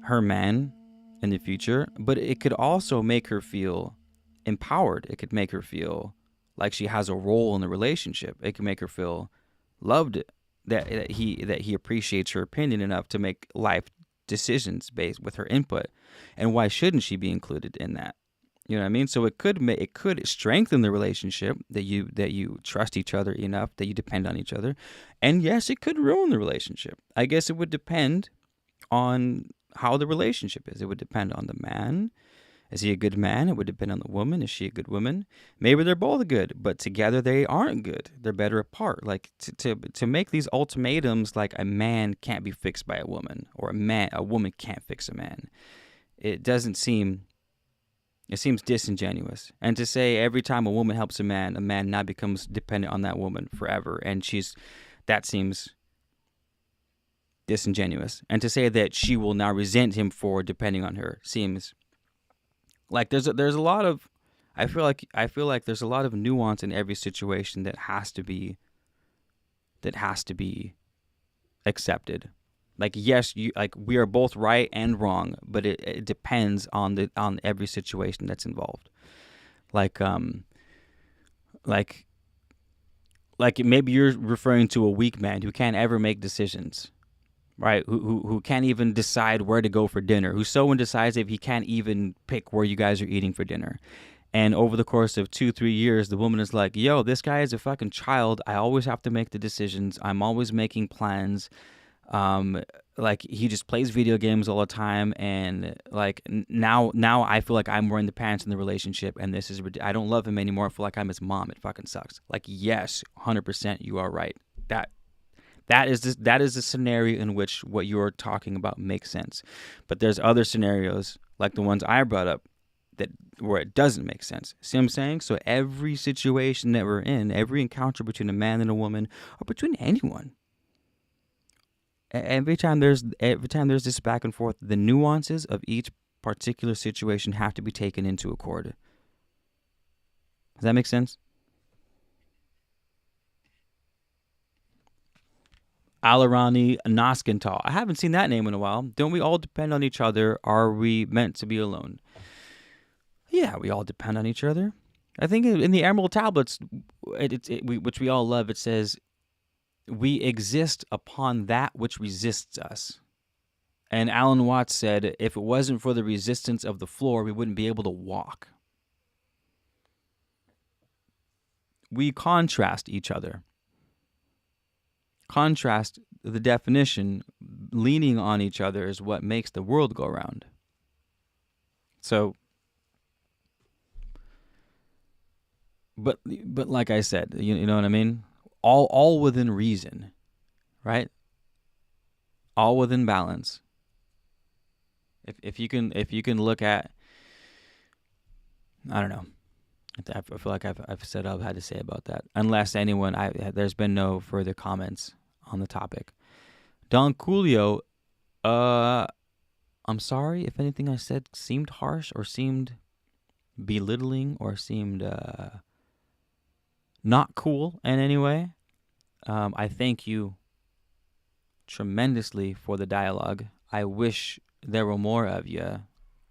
her man in the future, but it could also make her feel empowered. It could make her feel like she has a role in the relationship. It could make her feel loved, that he appreciates her opinion enough to make life decisions based with her input. And why shouldn't she be included in that? You know what I mean? So it could strengthen the relationship, that you trust each other enough, that you depend on each other. And yes, it could ruin the relationship. I guess it would depend on how the relationship is. It would depend on the man. Is he a good man? It would depend on the woman. Is she a good woman? Maybe they're both good, but together they aren't good. They're better apart. Like to make these ultimatums, like a man can't be fixed by a woman, or a woman can't fix a man. It seems disingenuous. And to say every time a woman helps a man now becomes dependent on that woman forever, and that seems disingenuous. And to say that she will now resent him for depending on her seems like there's a lot of, I feel like there's a lot of nuance in every situation that has to be accepted. Like, yes, we are both right and wrong, but it depends on every situation that's involved. Like maybe you're referring to a weak man who can't ever make decisions, right? Who can't even decide where to go for dinner, who's so indecisive he can't even pick where you guys are eating for dinner. And over the course of 2-3 years, the woman is like, yo, this guy is a fucking child. I always have to make the decisions. I'm always making plans. Like, he just plays video games all the time, and like now I feel like I'm wearing the pants in the relationship, and I don't love him anymore. I feel like I'm his mom. It fucking sucks. Like, yes, 100%, you are right. That is the scenario in which what you're talking about makes sense. But there's other scenarios like the ones I brought up where it doesn't make sense. See what I'm saying? So every situation that we're in, every encounter between a man and a woman, or between anyone, every time there's this back and forth, the nuances of each particular situation have to be taken into accord. Does that make sense? Alarani Naskintal. I haven't seen that name in a while. Don't we all depend on each other? Are we meant to be alone? Yeah, we all depend on each other. I think in the Emerald Tablets, which we all love, it says, we exist upon that which resists us. And Alan Watts said, if it wasn't for the resistance of the floor, we wouldn't be able to walk. We contrast each other. Contrast, the definition, leaning on each other is what makes the world go round. So, but like I said, you know what I mean? All within reason, right? All within balance. If you can look at, I don't know. I feel like I've said all I've had to say about that. Unless there's been no further comments on the topic. Don Coolio, I'm sorry if anything I said seemed harsh or seemed belittling or seemed not cool in any way. I thank you tremendously for the dialogue. I wish there were more of you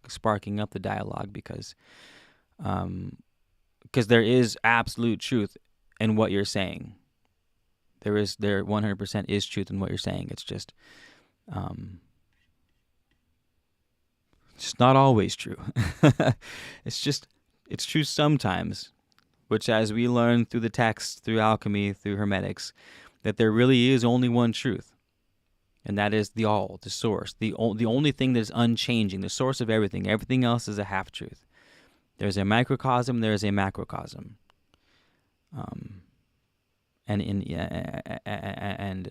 sparking up the dialogue, because there is absolute truth in what you're saying. There 100% is truth in what you're saying. It's just not always true. It's true sometimes, which, as we learn through the text, through alchemy, through hermetics, that there really is only one truth. And that is the all, the source, the only thing that is unchanging, the source of everything. Everything else is a half-truth. There's a microcosm, there's a macrocosm. And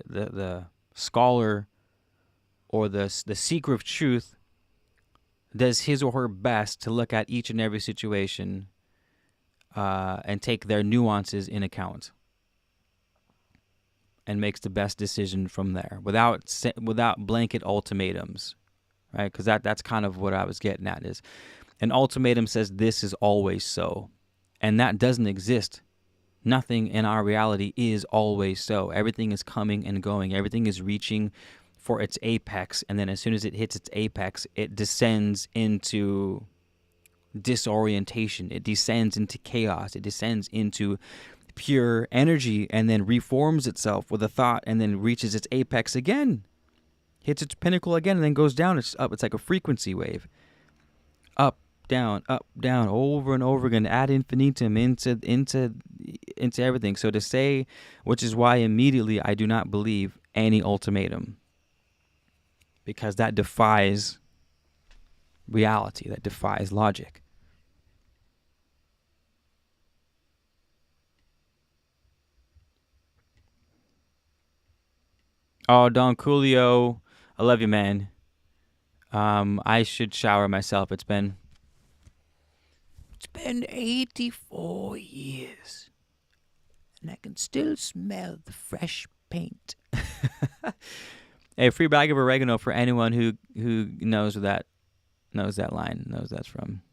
the scholar, or the seeker of truth, does his or her best to look at each and every situation and take their nuances in account, and makes the best decision from there, without blanket ultimatums, right? Because that's kind of what I was getting at. Is an ultimatum says this is always so, and that doesn't exist. Nothing in our reality is always so. Everything is coming and going. Everything is reaching for its apex, and then as soon as it hits its apex, it descends into disorientation. It descends into chaos. It descends into pure energy and then reforms itself with a thought and then reaches its apex again, hits its pinnacle again, and then goes down. It's up. It's like a frequency wave. Up, down, over and over again, ad infinitum, into everything. So to say, which is why immediately I do not believe any ultimatum, because that defies reality, that defies logic. Oh, Don Coolio, I love you, man. I should shower myself. It's been 84 years, and I can still smell the fresh paint. Hey, free bag of oregano for anyone who knows that line, knows that's from.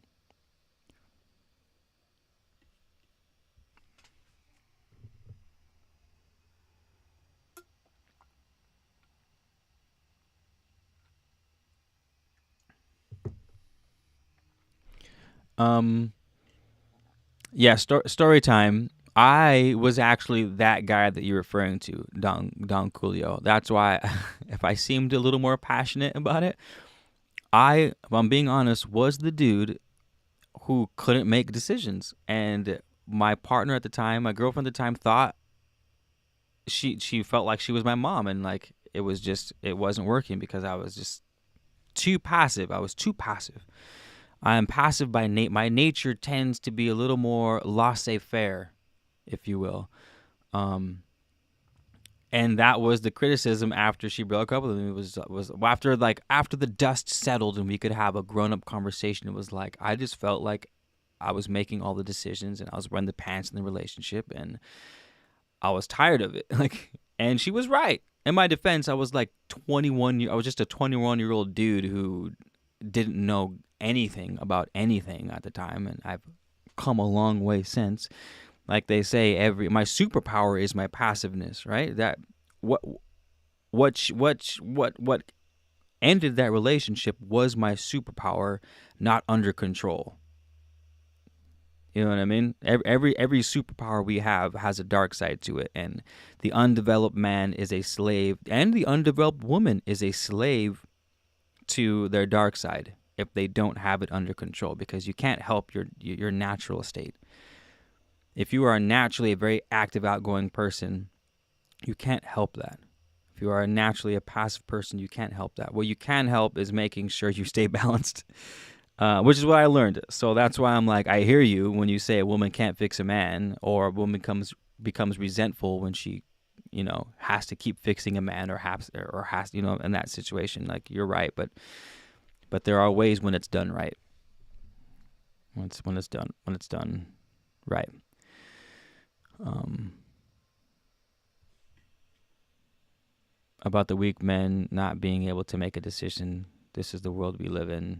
Yeah, story time. I was actually that guy that you're referring to, Don Coolio. That's why, if I seemed a little more passionate about it, if I'm being honest, was the dude who couldn't make decisions. And my partner at the time, my girlfriend at the time, thought she felt like she was my mom, and like it wasn't working because I was just too passive. I was too passive. I am passive by my nature tends to be a little more laissez-faire, if you will. And that was the criticism after she broke up with me. Was after the dust settled and we could have a grown-up conversation. It was like I just felt like I was making all the decisions and I was running the pants in the relationship, and I was tired of it. And she was right. In my defense, I was like 21. I was just a 21-year-old dude who didn't know anything about anything at the time, and I've come a long way since. Like they say, my superpower is my passiveness, right? That what ended that relationship was my superpower, not under control. You know what I mean? Every superpower we have has a dark side to it, and the undeveloped man is a slave, and the undeveloped woman is a slave to their dark side if they don't have it under control, because you can't help your natural state. If you are naturally a very active, outgoing person, you can't help that. If you are naturally a passive person, you can't help that. What you can help is making sure you stay balanced, which is what I learned. So that's why I'm like, I hear you when you say a woman can't fix a man, or a woman becomes resentful when she, has to keep fixing a man, or has, in that situation. Like, you're right, but there are ways when it's done right. When it's done right. About the weak men not being able to make a decision. This is the world we live in.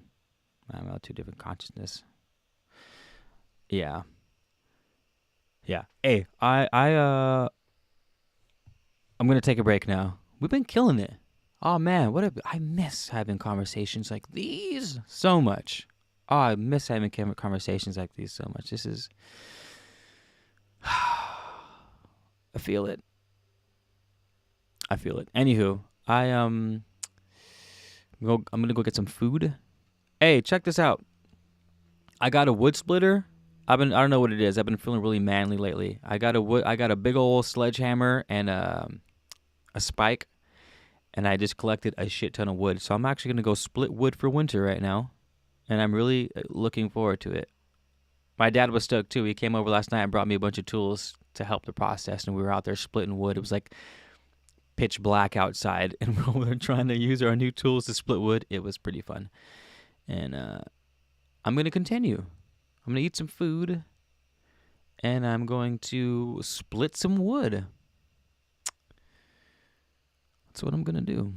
I'm about two different consciousness. Yeah. Hey, I'm gonna take a break now. We've been killing it. Oh man, I miss having conversations like these so much. Oh, I miss having conversations like these so much. This is, I feel it. Anywho, I'm gonna go get some food. Hey, check this out. I got a wood splitter. I don't know what it is. I've been feeling really manly lately. I got a big old sledgehammer and a spike, and I just collected a shit ton of wood. So I'm actually gonna go split wood for winter right now, and I'm really looking forward to it. My dad was stoked too. He came over last night and brought me a bunch of tools to help the process, and we were out there splitting wood. It was like pitch black outside, and we were trying to use our new tools to split wood. It was pretty fun, and I'm gonna continue. I'm gonna eat some food, and I'm going to split some wood. That's what I'm gonna do.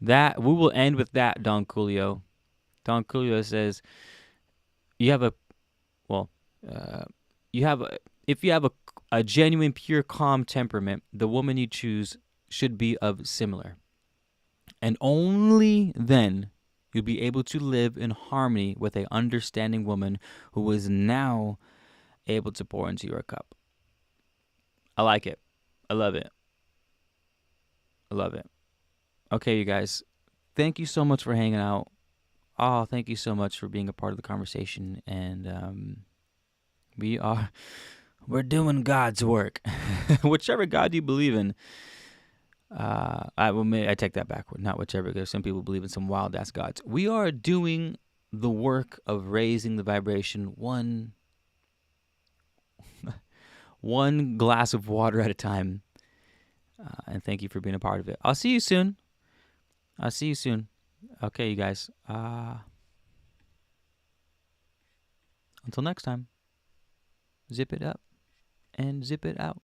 That we will end with that, Don Julio. Don Julio says, "You have a well, uh, you have a, if you have a genuine, pure, calm temperament, the woman you choose should be of similar, and only then you'll be able to live in harmony with a understanding woman who is now able to pour into your cup." I like it. I love it. I love it. Okay, you guys. Thank you so much for hanging out. Oh, thank you so much for being a part of the conversation. And we are we're doing God's work, whichever God you believe in. I take that back. Not whichever, because some people believe in some wild ass gods. We are doing the work of raising the vibration one glass of water at a time. And thank you for being a part of it. I'll see you soon. Okay, you guys. Until next time, zip it up and zip it out.